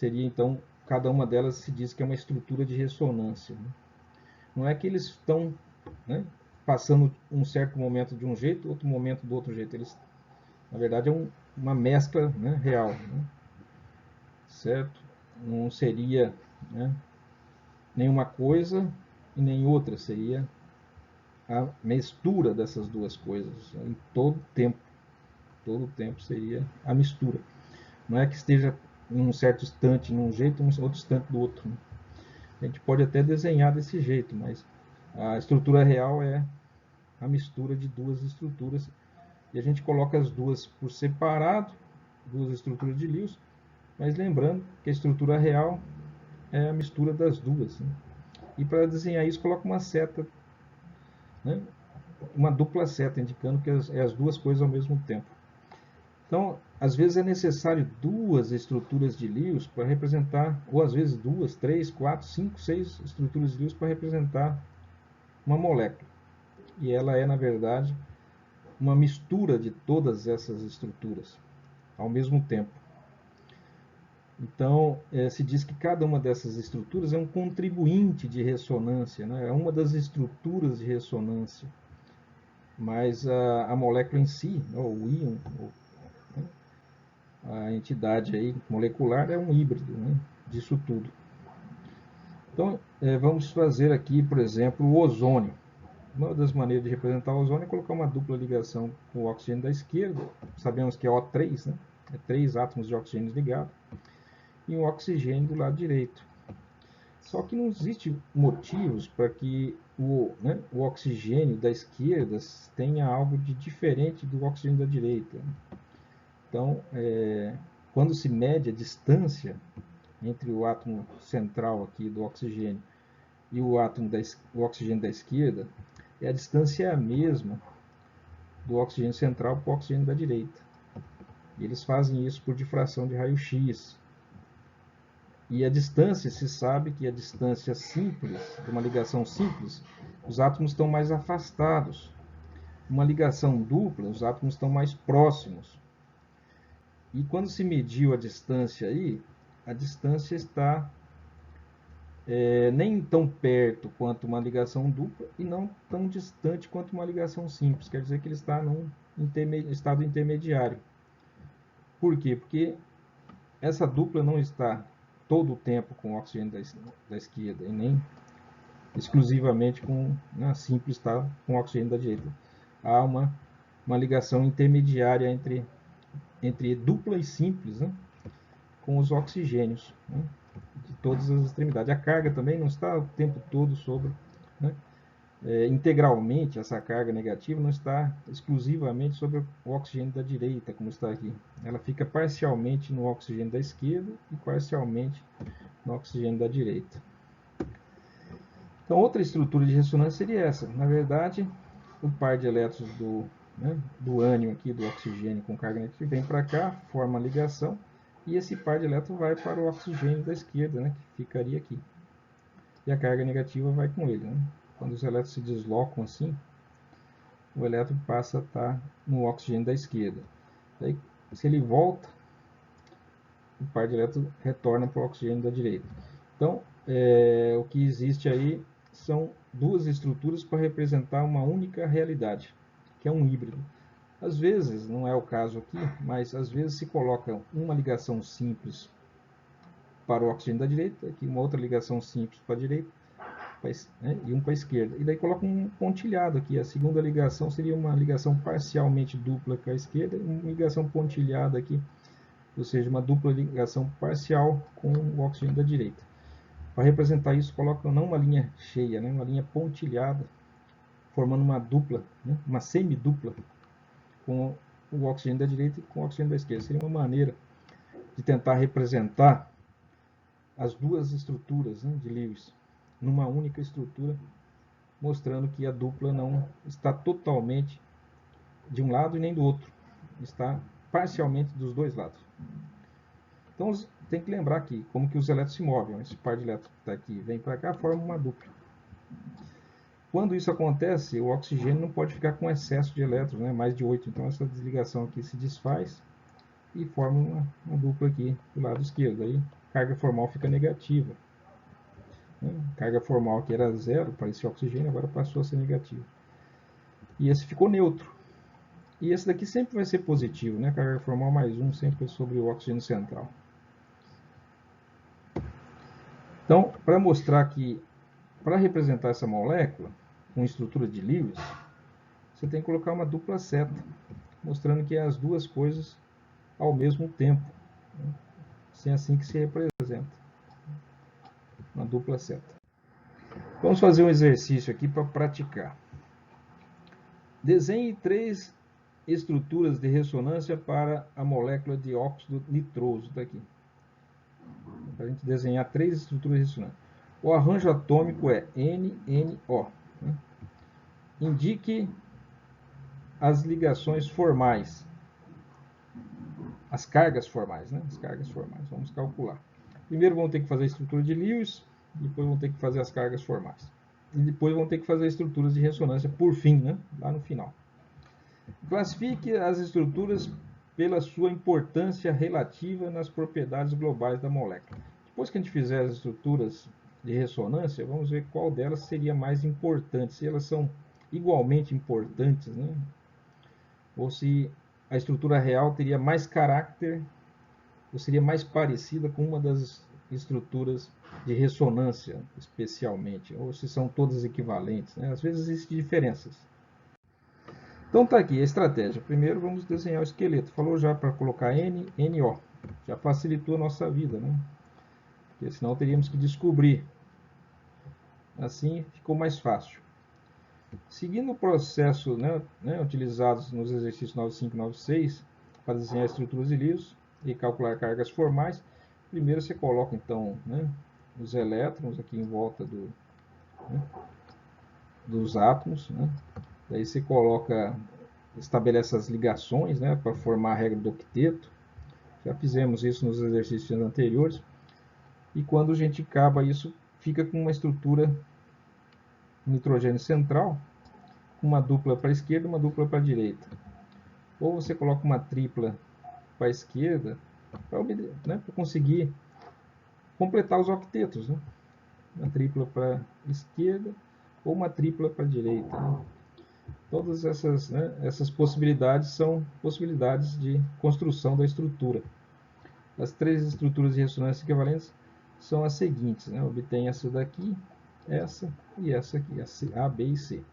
seria então, cada uma delas se diz que é uma estrutura de ressonância, né? Não é que eles estão, né, passando um certo momento de um jeito, outro momento do outro jeito. Eles, na verdade, é uma mescla, né, real, né? Certo? Não seria, né, nenhuma coisa e nem outra, seria a mistura dessas duas coisas em todo tempo. Todo tempo seria a mistura. Não é que esteja em um certo instante num jeito, em outro instante do outro, né? A gente pode até desenhar desse jeito, mas a estrutura real é a mistura de duas estruturas. E a gente coloca as duas por separado, duas estruturas de Lewis, mas lembrando que a estrutura real é a mistura das duas, né? E para desenhar isso, coloca uma seta, né? Uma dupla seta, indicando que é as duas coisas ao mesmo tempo. Então, às vezes é necessário duas estruturas de Lewis para representar, ou às vezes duas, três, quatro, cinco, seis estruturas de Lewis para representar uma molécula. E ela é, na verdade, uma mistura de todas essas estruturas ao mesmo tempo. Então, se diz que cada uma dessas estruturas é um contribuinte de ressonância, né? É uma das estruturas de ressonância. Mas a molécula em si, o íon, a entidade aí molecular é um híbrido, né, disso tudo. Então, vamos fazer aqui, por exemplo, o ozônio. Uma das maneiras de representar o ozônio é colocar uma dupla ligação com o oxigênio da esquerda. Sabemos que é O3, né? É 3 átomos de oxigênio ligados. E um oxigênio do lado direito. Só que não existe motivos para que o oxigênio da esquerda tenha algo de diferente do oxigênio da direita. Então, quando se mede a distância entre o átomo central aqui do oxigênio e o oxigênio da esquerda, a distância é a mesma do oxigênio central para o oxigênio da direita. E eles fazem isso por difração de raio-x. E a distância, se sabe que a distância simples, de uma ligação simples, os átomos estão mais afastados. Uma ligação dupla, os átomos estão mais próximos. E quando se mediu a distância aí, a distância está nem tão perto quanto uma ligação dupla e não tão distante quanto uma ligação simples. Quer dizer que ele está num estado intermediário. Por quê? Porque essa dupla não está todo o tempo com o oxigênio da esquerda e nem exclusivamente com a simples está com o oxigênio da direita. Há uma ligação intermediária entre dupla e simples, né, com os oxigênios, né, de todas as extremidades. A carga também não está o tempo todo sobre, né, integralmente, essa carga negativa não está exclusivamente sobre o oxigênio da direita, como está aqui. Ela fica parcialmente no oxigênio da esquerda e parcialmente no oxigênio da direita. Então, outra estrutura de ressonância seria essa. Na verdade, o par de elétrons do ânion aqui, do oxigênio com carga negativa, vem para cá, forma a ligação, e esse par de elétrons vai para o oxigênio da esquerda, né, que ficaria aqui. E a carga negativa vai com ele, né? Quando os elétrons se deslocam assim, o elétron passa a estar no oxigênio da esquerda. Daí, se ele volta, o par de elétrons retorna para o oxigênio da direita. Então, o que existe aí são duas estruturas para representar uma única realidade, que é um híbrido. Às vezes, não é o caso aqui, mas às vezes se coloca uma ligação simples para o oxigênio da direita, aqui uma outra ligação simples para a direita, e um para a esquerda. E daí coloca um pontilhado aqui. A segunda ligação seria uma ligação parcialmente dupla com a esquerda e uma ligação pontilhada aqui, ou seja, uma dupla ligação parcial com o oxigênio da direita. Para representar isso, coloca não uma linha cheia, né, uma linha pontilhada, formando uma dupla, né, uma semidupla, com o oxigênio da direita e com o oxigênio da esquerda. Seria uma maneira de tentar representar as duas estruturas, né, de Lewis numa única estrutura, mostrando que a dupla não está totalmente de um lado e nem do outro, está parcialmente dos dois lados. Então tem que lembrar aqui como que os elétrons se movem. Esse par de elétrons que está aqui vem para cá, forma uma dupla. Quando isso acontece, o oxigênio não pode ficar com excesso de elétrons, né? Mais de 8. Então essa desligação aqui se desfaz e forma uma dupla aqui do lado esquerdo. Aí carga formal fica negativa. Carga formal que era 0 para esse oxigênio, agora passou a ser negativa. E esse ficou neutro. E esse daqui sempre vai ser positivo, né? Carga formal mais 1 sempre sobre o oxigênio central. Então, para mostrar que, para representar essa molécula com estrutura de Lewis, você tem que colocar uma dupla seta, mostrando que é as duas coisas ao mesmo tempo. É assim que se representa. Uma dupla seta. Vamos fazer um exercício aqui para praticar. Desenhe 3 estruturas de ressonância para a molécula de óxido nitroso. Está aqui. Para a gente desenhar 3 estruturas de ressonância. O arranjo atômico é NNO. Indique as ligações formais. As cargas formais, né? As cargas formais. Vamos calcular. Primeiro vão ter que fazer a estrutura de Lewis, depois vão ter que fazer as cargas formais. E depois vão ter que fazer estruturas de ressonância por fim, né? Lá no final. Classifique as estruturas pela sua importância relativa nas propriedades globais da molécula. Depois que a gente fizer as estruturas de ressonância, vamos ver qual delas seria mais importante, se elas são igualmente importantes, né? Ou se a estrutura real teria mais caráter, ou seria mais parecida com uma das estruturas de ressonância, especialmente, ou se são todas equivalentes, né? Às vezes existem diferenças. Então tá aqui a estratégia. Primeiro vamos desenhar o esqueleto. Falou já para colocar N, NO. Já facilitou a nossa vida, né? Porque senão teríamos que descobrir. Assim ficou mais fácil. Seguindo o processo, né, utilizados nos exercícios 95 e 96 para desenhar estruturas de Lewis e calcular cargas formais, primeiro você coloca então, né, os elétrons aqui em volta dos átomos, né? Daí você estabelece as ligações, né, para formar a regra do octeto. Já fizemos isso nos exercícios anteriores. E quando a gente acaba isso, fica com uma estrutura nitrogênio central, uma dupla para a esquerda e uma dupla para a direita. Ou você coloca uma tripla para a esquerda, para conseguir completar os octetos, né? Uma tripla para a esquerda ou uma tripla para a direita, né? Todas essas, né, essas possibilidades são possibilidades de construção da estrutura. As 3 estruturas de ressonância equivalentes são as seguintes, né? Obtém essa daqui, essa e essa aqui, A, B e C.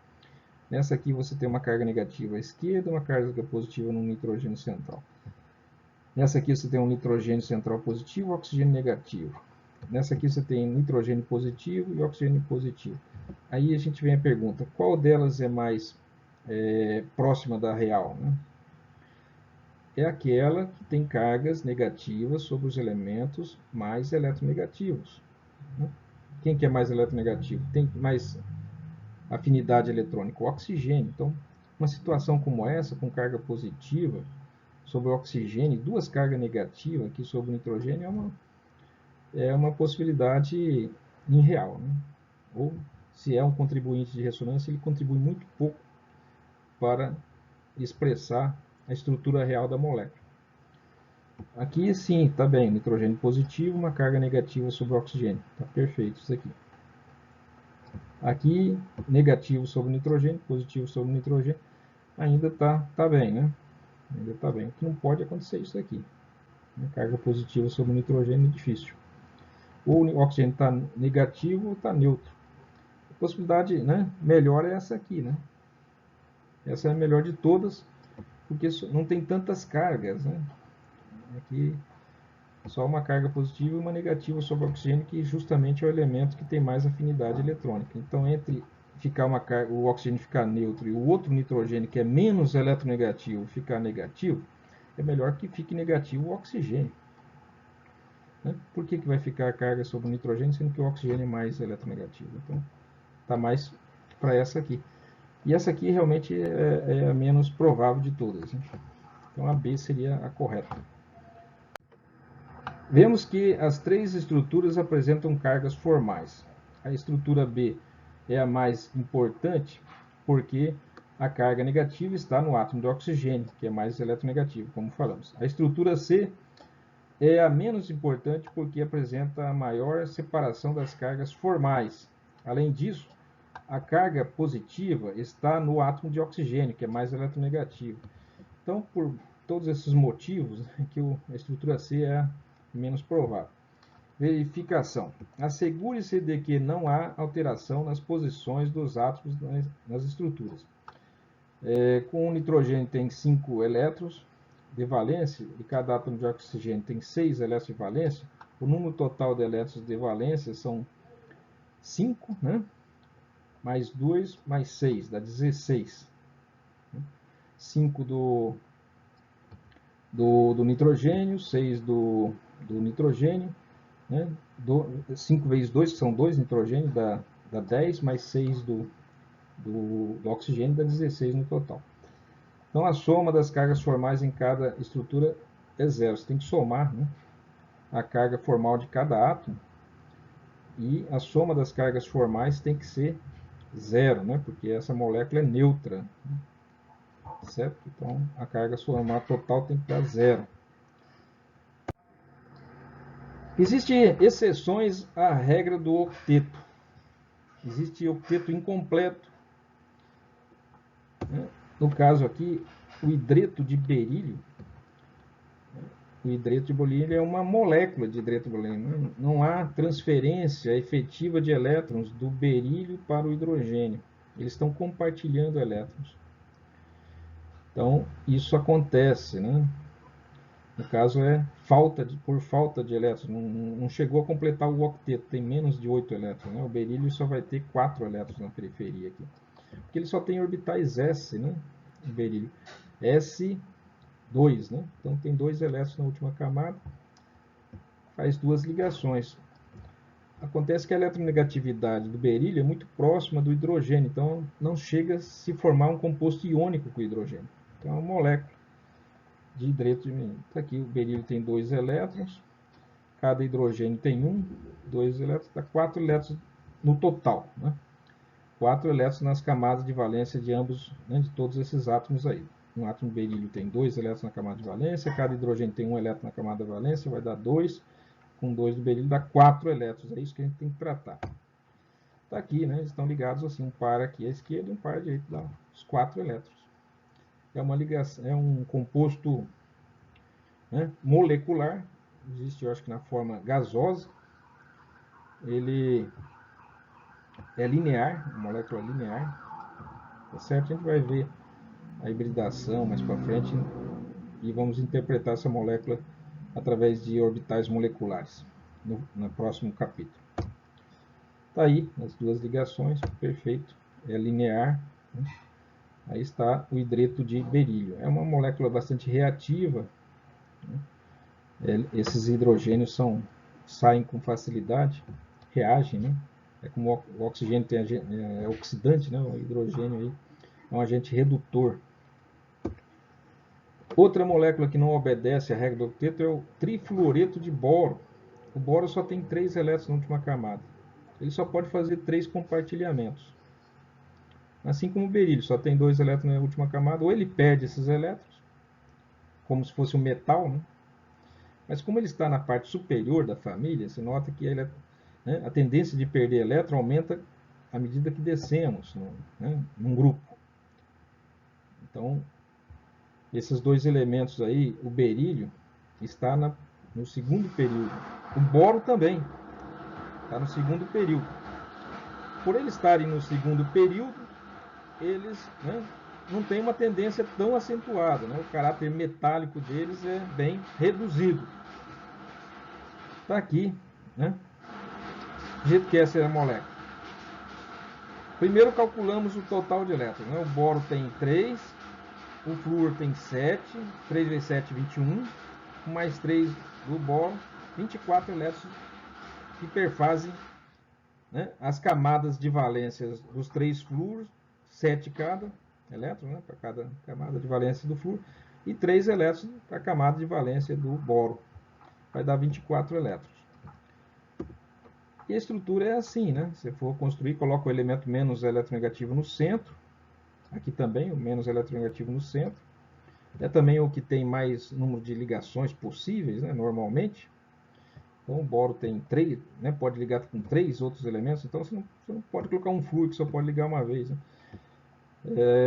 Nessa aqui você tem uma carga negativa à esquerda, uma carga positiva no nitrogênio central. Nessa aqui você tem um nitrogênio central positivo e oxigênio negativo. Nessa aqui você tem nitrogênio positivo e oxigênio positivo. Aí a gente vem a pergunta, qual delas é mais próxima da real, né? É aquela que tem cargas negativas sobre os elementos mais eletronegativos. Né? Quem que é mais eletronegativo? Tem mais afinidade eletrônica? O oxigênio. Então, uma situação como essa, com carga positiva sobre o oxigênio, 2 cargas negativas aqui sobre o nitrogênio, é uma possibilidade irreal, né? Ou, se é um contribuinte de ressonância, ele contribui muito pouco para expressar a estrutura real da molécula. Aqui sim, está bem, nitrogênio positivo, uma carga negativa sobre o oxigênio. Está perfeito isso aqui. Aqui, negativo sobre o nitrogênio, positivo sobre o nitrogênio, ainda tá bem, né? Ainda está bem. O que não pode acontecer isso aqui. Carga positiva sobre o nitrogênio é difícil. Ou o oxigênio está negativo ou está neutro. A possibilidade, né, melhor é essa aqui, né? Essa é a melhor de todas, porque não tem tantas cargas, né? Aqui só uma carga positiva e uma negativa sobre o oxigênio, que justamente é o elemento que tem mais afinidade eletrônica. Então, entre o oxigênio ficar neutro e o outro nitrogênio, que é menos eletronegativo, ficar negativo, é melhor que fique negativo o oxigênio. Né? Por que vai ficar a carga sobre o nitrogênio, sendo que o oxigênio é mais eletronegativo? Então, está mais para essa aqui. E essa aqui realmente é a menos provável de todas. Né? Então, a B seria a correta. Vemos que as 3 estruturas apresentam cargas formais. A estrutura B é a mais importante porque a carga negativa está no átomo de oxigênio, que é mais eletronegativo, como falamos. A estrutura C é a menos importante porque apresenta a maior separação das cargas formais. Além disso, a carga positiva está no átomo de oxigênio, que é mais eletronegativo. Então, por todos esses motivos, que a estrutura C é a menos provável. Verificação. Assegure-se de que não há alteração nas posições dos átomos nas estruturas. Com o nitrogênio tem 5 elétrons de valência e cada átomo de oxigênio tem 6 elétrons de valência. O número total de elétrons de valência são 5, né? Mais 2, mais 6, dá 16. 5 do nitrogênio, 6 do nitrogênio, né? 5 vezes 2, que são 2 nitrogênio, dá 10, mais 6 do oxigênio, dá 16 no total. Então, a soma das cargas formais em cada estrutura é zero. Você tem que somar, né, a carga formal de cada átomo, e a soma das cargas formais tem que ser zero, né, porque essa molécula é neutra, certo? Então, a carga formal total tem que dar zero. Existem exceções à regra do octeto. Existe octeto incompleto. No caso aqui, o hidreto de berílio. O hidreto de berílio é uma molécula de hidreto de berílio. Não há transferência efetiva de elétrons do berílio para o hidrogênio. Eles estão compartilhando elétrons. Então, isso acontece, né? No caso, é por falta de elétrons. Não chegou a completar o octeto, tem menos de 8 elétrons. Né? O berílio só vai ter 4 elétrons na periferia aqui. Porque ele só tem orbitais S, né? O berílio. S2, né? Então tem 2 elétrons na última camada. Faz 2 ligações. Acontece que a eletronegatividade do berílio é muito próxima do hidrogênio, então não chega a se formar um composto iônico com o hidrogênio. Então é uma molécula de hidreto de berílio. Aqui o berílio tem 2 elétrons, cada hidrogênio tem 1, 2 elétrons, dá 4 elétrons no total, né? 4 elétrons nas camadas de valência de ambos, né, de todos esses átomos aí. Um átomo de berílio tem 2 elétrons na camada de valência, cada hidrogênio tem 1 elétron na camada de valência, vai dar 2, com 2 do berílio dá 4 elétrons, é isso que a gente tem que tratar. Está aqui, né, eles estão ligados assim, um par aqui à esquerda e um par à direita, dá os 4 elétrons. É uma ligação, é um composto, né, molecular, existe eu acho que na forma gasosa, ele é linear, uma molécula linear, tá certo? A gente vai ver a hibridação mais para frente e vamos interpretar essa molécula através de orbitais moleculares no próximo capítulo. Está aí as 2 ligações, perfeito, é linear, né? Aí está o hidreto de berílio. É uma molécula bastante reativa, né? Esses hidrogênios saem com facilidade, reagem, né? É como o oxigênio é oxidante, né? O hidrogênio aí é um agente redutor. Outra molécula que não obedece à regra do octeto é o trifluoreto de boro. O boro só tem 3 elétrons na última camada. Ele só pode fazer 3 compartilhamentos. Assim como o berílio só tem 2 elétrons na última camada, ou ele perde esses elétrons, como se fosse um metal, né? Mas como ele está na parte superior da família, você nota que ele, né, a tendência de perder elétron aumenta à medida que descemos num grupo. Então, esses 2 elementos aí, o berílio está no segundo período. O boro também está no segundo período. Por eles estarem no segundo período, eles, né, não têm uma tendência tão acentuada, né? O caráter metálico deles é bem reduzido. Está aqui, né? Do jeito que essa é a molécula. Primeiro calculamos o total de elétrons, né? O boro tem 3, o flúor tem 7, 3 vezes 7, 21, mais 3 do boro, 24 elétrons que perfazem, né, as camadas de valências dos 3 flúoros, 7 cada elétron, né, para cada camada de valência do flúor, e 3 elétrons para a camada de valência do boro. Vai dar 24 elétrons. E a estrutura é assim, né? Se for construir, coloca o elemento menos eletronegativo no centro. Aqui também, o menos eletronegativo no centro. É também o que tem mais número de ligações possíveis, né, normalmente. Então o boro tem 3, né, pode ligar com 3 outros elementos, então você não pode colocar um flúor que só pode ligar uma vez. Né?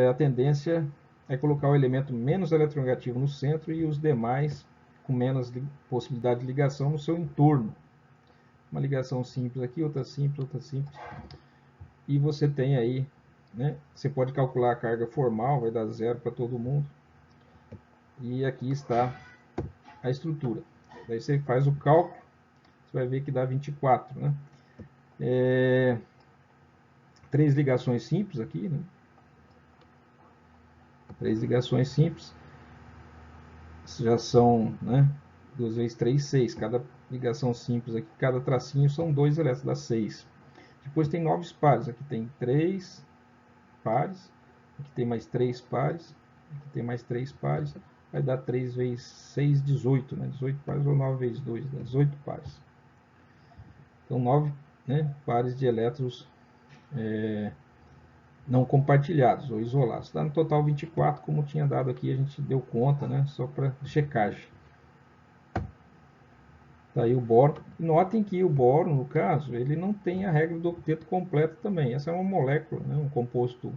A tendência é colocar o elemento menos eletronegativo no centro e os demais com menos possibilidade de ligação no seu entorno. Uma ligação simples aqui, outra simples, outra simples. E você tem aí, né, você pode calcular a carga formal, vai dar 0 para todo mundo. E aqui está a estrutura. Daí você faz o cálculo, você vai ver que dá 24, né? 3 ligações simples aqui, né? 3 ligações simples. Já são, né? 2 vezes 3, 6. Cada ligação simples aqui, cada tracinho são 2 elétrons, dá 6. Depois tem 9 pares. Aqui tem 3 pares. Aqui tem mais 3 pares. Aqui tem mais 3 pares. Vai dar 3 vezes 6, 18. Né? 18 pares ou 9 vezes 2, dá 18 pares. Então, 9, né, pares de elétrons não compartilhados ou isolados. Dá no total 24, como tinha dado aqui, a gente deu conta, né, só para checagem. Tá aí o boro. Notem que o boro, no caso, ele não tem a regra do octeto completo também. Essa é uma molécula, né, um composto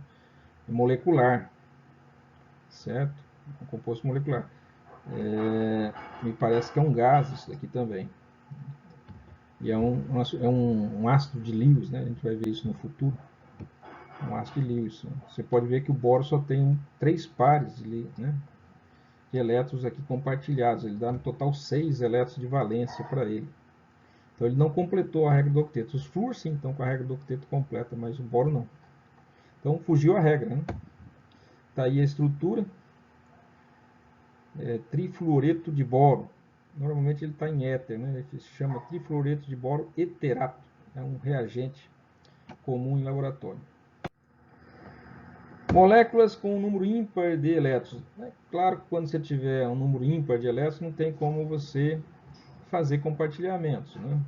molecular, certo? Um composto molecular. Me parece que é um gás isso daqui também. E é um ácido de Lewis, né? A gente vai ver isso no futuro. Um ácido de Lewis. Você pode ver que o boro só tem 3 pares né, de elétrons aqui compartilhados. Ele dá no total 6 elétrons de valência para ele. Então ele não completou a regra do octeto. Os flúor sim estão com a regra do octeto completa, mas o boro não. Então fugiu a regra. Né? Tá aí a estrutura. Trifluoreto de boro. Normalmente ele está em éter, né? Ele se chama trifluoreto de boro eterato. É um reagente comum em laboratório. Moléculas com um número ímpar de elétrons. É claro que quando você tiver um número ímpar de elétrons, não tem como você fazer compartilhamentos. Né?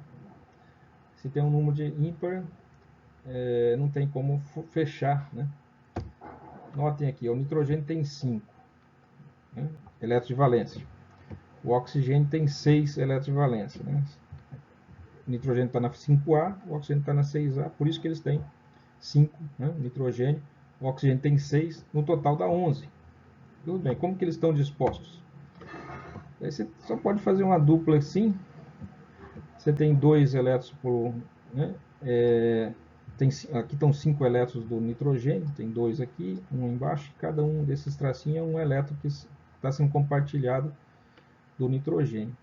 Se tem um número de ímpar, não tem como fechar. Né? Notem aqui, o nitrogênio tem 5, né, elétrons de valência. O oxigênio tem 6 elétrons de valência. Né? O nitrogênio está na 5A, o oxigênio está na 6A, por isso que eles têm 5, né, nitrogênio. O oxigênio tem 6, no total dá 11. Tudo bem, como que eles estão dispostos? Aí você só pode fazer uma dupla assim. Você tem 2 elétrons por... Né, aqui estão 5 elétrons do nitrogênio, tem 2 aqui, um embaixo, e cada um desses tracinhos é um elétron que está sendo compartilhado do nitrogênio.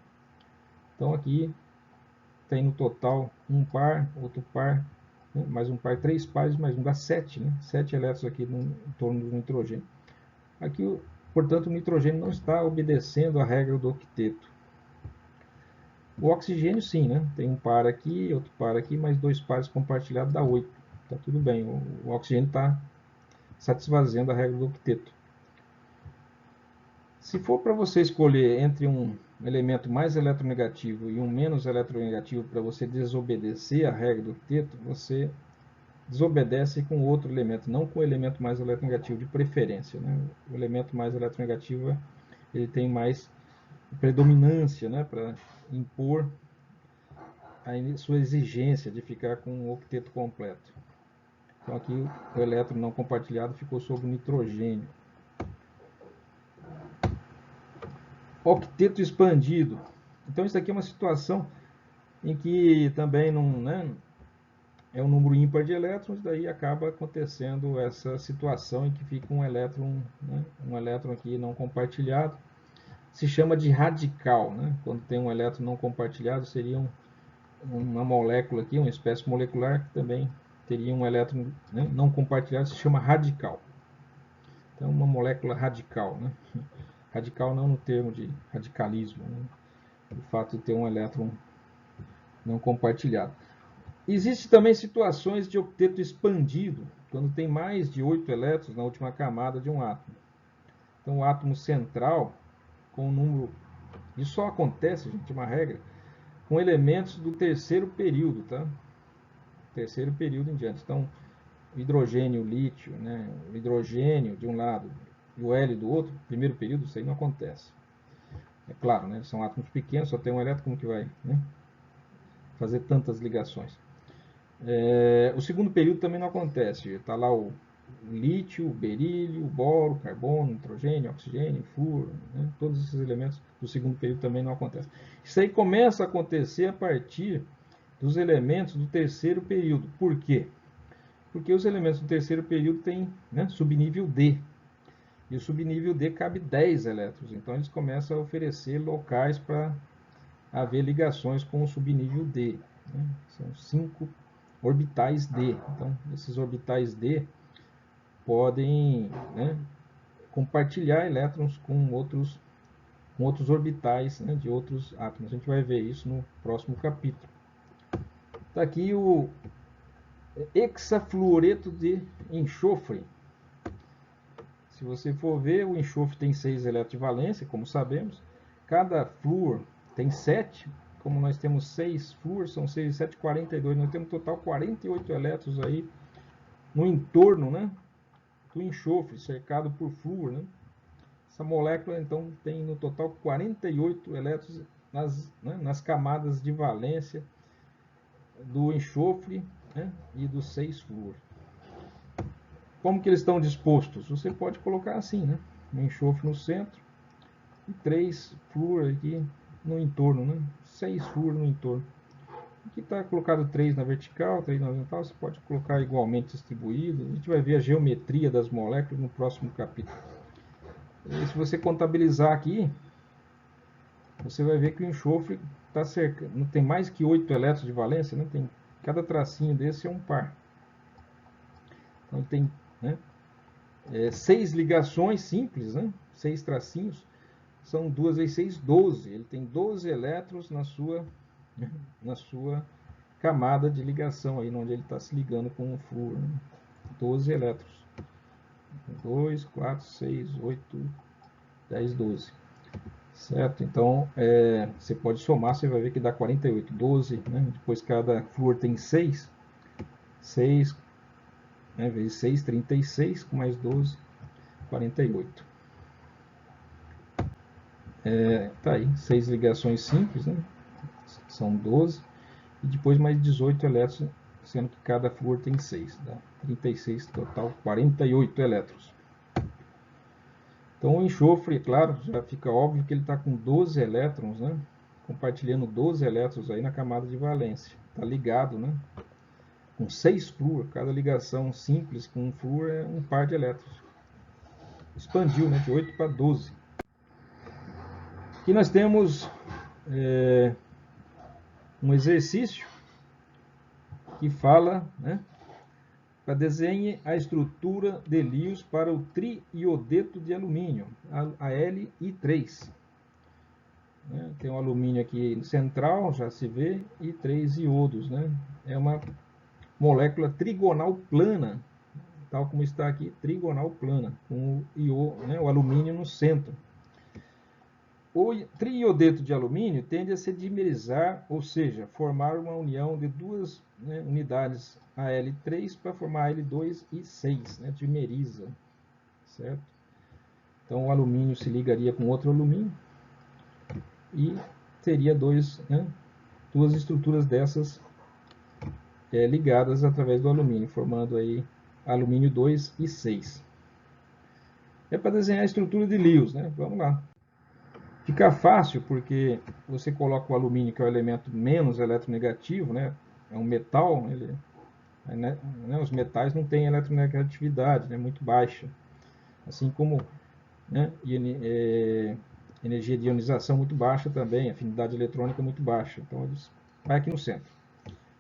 Então aqui tem no total um par, outro par, né, mais um par, 3 pares, mais um, dá 7, né? 7 elétrons aqui em torno do nitrogênio. Aqui, portanto, o nitrogênio não está obedecendo a regra do octeto. O oxigênio sim, né? Tem um par aqui, outro par aqui, mais 2 pares compartilhados dá 8. Tá tudo bem, o oxigênio está satisfazendo a regra do octeto. Se for para você escolher entre um elemento mais eletronegativo e um menos eletronegativo para você desobedecer a regra do octeto, você desobedece com outro elemento, não com o elemento mais eletronegativo de preferência. Né? O elemento mais eletronegativo ele tem mais predominância, né, para impor a sua exigência de ficar com o octeto completo. Então aqui o elétron não compartilhado ficou sobre o nitrogênio. Octeto expandido. Então isso aqui é uma situação em que também não, né, é um número ímpar de elétrons, daí acaba acontecendo essa situação em que fica um elétron, né, um elétron aqui não compartilhado. Se chama de radical. Né? Quando tem um elétron não compartilhado, seria uma molécula aqui, uma espécie molecular que também teria um elétron, né, não compartilhado, se chama radical. Então, uma molécula radical. Né? Radical não no termo de radicalismo, né? O fato de ter um elétron não compartilhado. Existem também situações de octeto expandido, quando tem mais de 8 elétrons na última camada de um átomo. Então, o átomo central, com o número... Isso só acontece, gente, é uma regra, com elementos do terceiro período, tá? Terceiro período em diante. Então, hidrogênio, lítio, né? O hidrogênio de um lado, e o L do outro, primeiro período, isso aí não acontece. É claro, né? São átomos pequenos, só tem um elétron, como que vai, né, fazer tantas ligações? O segundo período também não acontece. Está lá o lítio, o berílio, o boro, o carbono, o nitrogênio, o oxigênio, o flúor, né? Todos esses elementos do segundo período também não acontecem. Isso aí começa a acontecer a partir dos elementos do terceiro período. Por quê? Porque os elementos do terceiro período têm, né, subnível D. E o subnível D cabe 10 elétrons. Então eles começam a oferecer locais para haver ligações com o subnível D. Né? São 5 orbitais D. Então, esses orbitais D podem, né, compartilhar elétrons com outros orbitais, né, de outros átomos. A gente vai ver isso no próximo capítulo. Está aqui o hexafluoreto de enxofre. Se você for ver, o enxofre tem 6 elétrons de valência, como sabemos. Cada flúor tem 7. Como nós temos 6 flúor, são 6 e 7, 42. Nós temos no total 48 elétrons aí no entorno, né, do enxofre, cercado por flúor. Né? Essa molécula, então, tem no total 48 elétrons nas camadas de valência do enxofre, né, e dos 6 flúor. Como que eles estão dispostos? Você pode colocar assim, né? Um enxofre no centro e 3 flúor aqui no entorno, né? 6 flúor no entorno. Aqui está colocado 3 na vertical, 3 na horizontal, você pode colocar igualmente distribuído. A gente vai ver a geometria das moléculas no próximo capítulo. E se você contabilizar aqui, você vai ver que o enxofre está cerca, não tem mais que 8 elétrons de valência, né? Tem, cada tracinho desse é um par. Então tem, né, 6 ligações simples, né? 6 tracinhos, são 2 vezes 6, 12. Ele tem 12 elétrons na sua camada de ligação, aí onde ele está se ligando com o flúor. Né? 12 elétrons. 2, 4, 6, 8, 10, 12. Certo? Então, você pode somar, você vai ver que dá 48. 12, né? Depois cada flúor tem 6. 6, né, vezes 6, 36, com mais 12, 48. Tá aí, 6 ligações simples, né? São 12. E depois mais 18 elétrons, sendo que cada flúor tem 6. Dá 36, total 48 elétrons. Então o enxofre, claro, já fica óbvio que ele está com 12 elétrons, né? Compartilhando 12 elétrons aí na camada de valência. Está ligado, né? Com 6 flúor, cada ligação simples com um flúor é um par de elétrons. Expandiu, né? De 8 para 12. Aqui nós temos um exercício que fala, né, para desenhe a estrutura de Lewis para o triiodeto de alumínio, Li3. Tem um alumínio aqui central, já se vê, e 3 iodos. Né? É uma molécula trigonal plana, tal como está aqui, trigonal plana, com o alumínio no centro. O triiodeto de alumínio tende a se dimerizar, ou seja, formar uma união de duas, né, unidades Al3 para formar Al2 e 6, né, dimeriza, certo? Então o alumínio se ligaria com outro alumínio e teria duas estruturas dessas ligadas através do alumínio, formando aí alumínio 2 e 6. É para desenhar a estrutura de Lewis, né? Vamos lá. Fica fácil porque você coloca o alumínio, que é o elemento menos eletronegativo, né? É um metal, os metais não têm eletronegatividade, né? Muito baixa. Assim como, né, energia de ionização muito baixa também, afinidade eletrônica muito baixa. Então eles vai aqui no centro.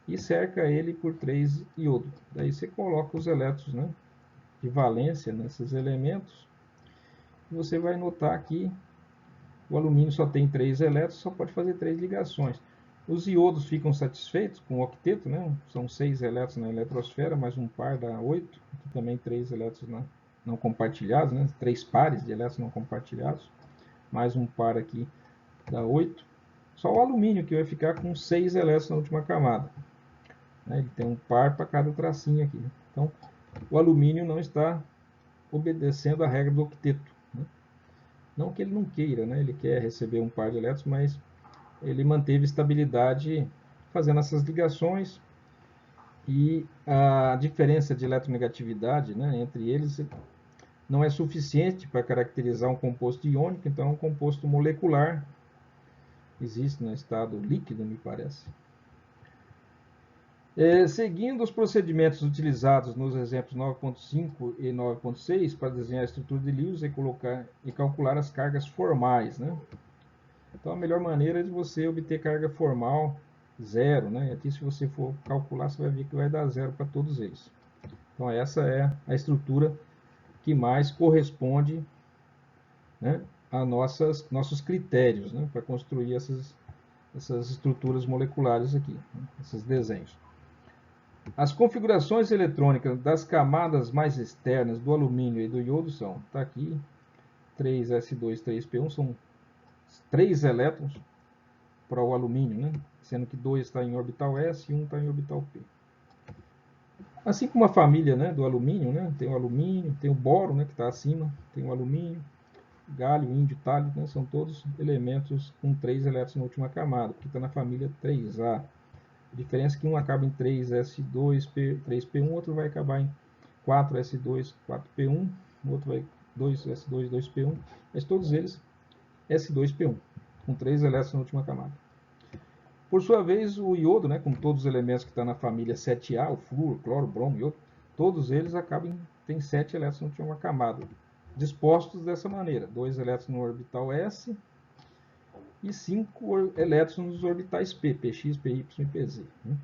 E cerca ele por 3 iodo. Daí você coloca os elétrons, né, de valência nesses elementos. E você vai notar que o alumínio só tem 3 elétrons, só pode fazer 3 ligações. Os iodos ficam satisfeitos com o octeto, né? São 6 elétrons na eletrosfera, mais um par dá 8. Aqui também 3 elétrons não compartilhados, né? 3 pares de elétrons não compartilhados. Mais um par aqui dá 8. Só o alumínio que vai ficar com 6 elétrons na última camada. Ele tem um par para cada tracinho aqui. Então, o alumínio não está obedecendo a regra do octeto, né? Não que ele não queira, né? Ele quer receber um par de elétrons, mas ele manteve estabilidade fazendo essas ligações, e a diferença de eletronegatividade, né, entre eles não é suficiente para caracterizar um composto iônico, então é um composto molecular, existe no estado líquido, me parece. Seguindo os procedimentos utilizados nos exemplos 9.5 e 9.6 para desenhar a estrutura de Lewis e calcular as cargas formais, né? Então a melhor maneira é de você obter carga formal zero, né? Aqui, se você for calcular, você vai ver que vai dar zero para todos eles. Então essa é a estrutura que mais corresponde, né, a nossos critérios, né, para construir essas estruturas moleculares aqui, né, esses desenhos. As configurações eletrônicas das camadas mais externas do alumínio e do iodo são, está aqui, 3s2, 3p1, são 3 elétrons para o alumínio, né, sendo que 2 está em orbital s e 1 está em orbital p. Assim como a família, né, do alumínio, né, tem o alumínio, tem o boro, né, que está acima, tem o alumínio, galho, índio, talho, né, são todos elementos com 3 elétrons na última camada, que está na família 3A. A diferença é que um acaba em 3s2, 3p1, o outro vai acabar em 4s2, 4p1, o outro vai 2s2, 2p1, mas todos eles s2p1, com 3 elétrons na última camada. Por sua vez, o iodo, né, com todos os elementos que estão na família 7A, o flúor, cloro, bromo, iodo, todos eles têm 7 elétrons na última camada, dispostos dessa maneira: 2 elétrons no orbital s e 5 elétrons nos orbitais p, px, py e pz, né?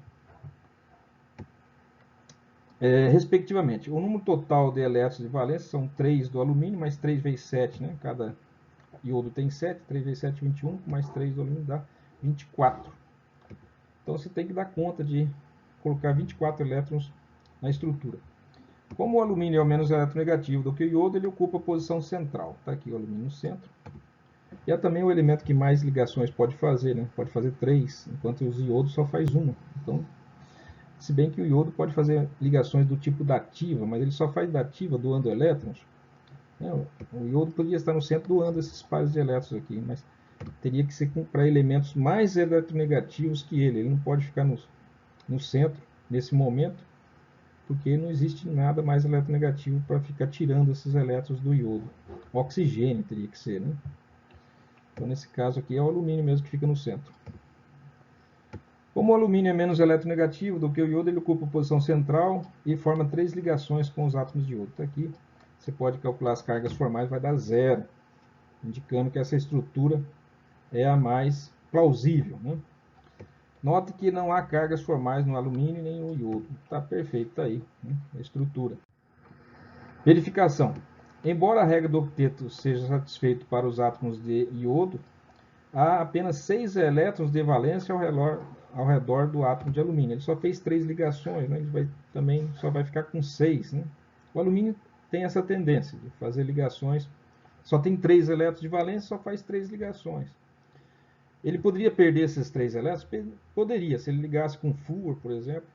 Respectivamente. O número total de elétrons de valência são 3 do alumínio, mais 3 vezes 7, né? Cada iodo tem 7, 3 vezes 7, 21, mais 3 do alumínio dá 24. Então você tem que dar conta de colocar 24 elétrons na estrutura. Como o alumínio é o menos eletronegativo do que o iodo, ele ocupa a posição central. Está aqui o alumínio no centro. E é também o elemento que mais ligações pode fazer, né? Pode fazer 3, enquanto os iodos só faz 1. Então, se bem que o iodo pode fazer ligações do tipo dativa, mas ele só faz dativa doando elétrons. O iodo poderia estar no centro doando esses pares de elétrons aqui, mas teria que ser para elementos mais eletronegativos que ele. Ele não pode ficar no centro nesse momento, porque não existe nada mais eletronegativo para ficar tirando esses elétrons do iodo. Oxigênio teria que ser, né? Então, nesse caso aqui, é o alumínio mesmo que fica no centro. Como o alumínio é menos eletronegativo do que o iodo, ele ocupa a posição central e forma 3 ligações com os átomos de iodo. Então, aqui você pode calcular as cargas formais, vai dar zero, indicando que essa estrutura é a mais plausível, né? Note que não há cargas formais no alumínio nem no iodo. Está perfeito, está aí, né, a estrutura. Verificação. Embora a regra do octeto seja satisfeita para os átomos de iodo, há apenas 6 elétrons de valência ao redor do átomo de alumínio. Ele só fez 3 ligações, né? Ele também só vai ficar com 6. Né? O alumínio tem essa tendência de fazer ligações, só tem 3 elétrons de valência, só faz 3 ligações. Ele poderia perder esses 3 elétrons? Poderia, se ele ligasse com flúor, por exemplo,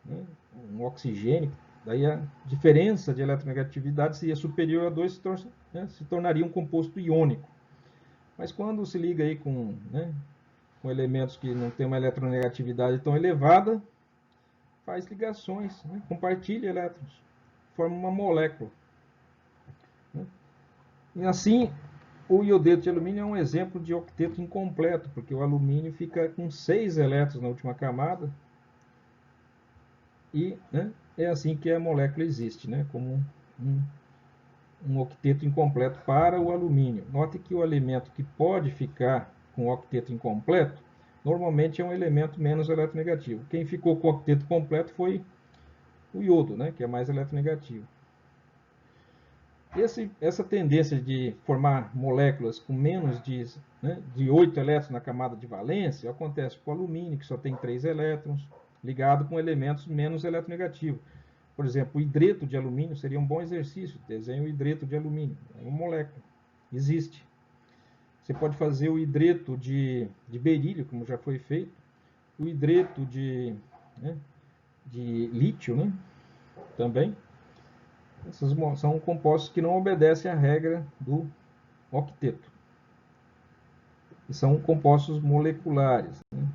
né? Um oxigênio, daí a diferença de eletronegatividade seria superior a 2, se tornaria um composto iônico. Mas quando se liga aí com elementos que não têm uma eletronegatividade tão elevada, faz ligações, né? Compartilha elétrons, forma uma molécula. Né? E assim, o iodeto de alumínio é um exemplo de octeto incompleto, porque o alumínio fica com 6 elétrons na última camada, e, né, é assim que a molécula existe, né, como um octeto incompleto para o alumínio. Note que o elemento que pode ficar com o octeto incompleto, normalmente é um elemento menos eletronegativo. Quem ficou com o octeto completo foi o iodo, né, que é mais eletronegativo. Essa tendência de formar moléculas com menos de 8 elétrons na camada de valência acontece com o alumínio, que só tem 3 elétrons, ligado com elementos menos eletronegativos. Por exemplo, o hidreto de alumínio seria um bom exercício. Desenhe o hidreto de alumínio. É uma molécula. Existe. Você pode fazer o hidreto de berílio, como já foi feito. O hidreto de lítio, né? Também. Esses são compostos que não obedecem à regra do octeto. E são compostos moleculares, né?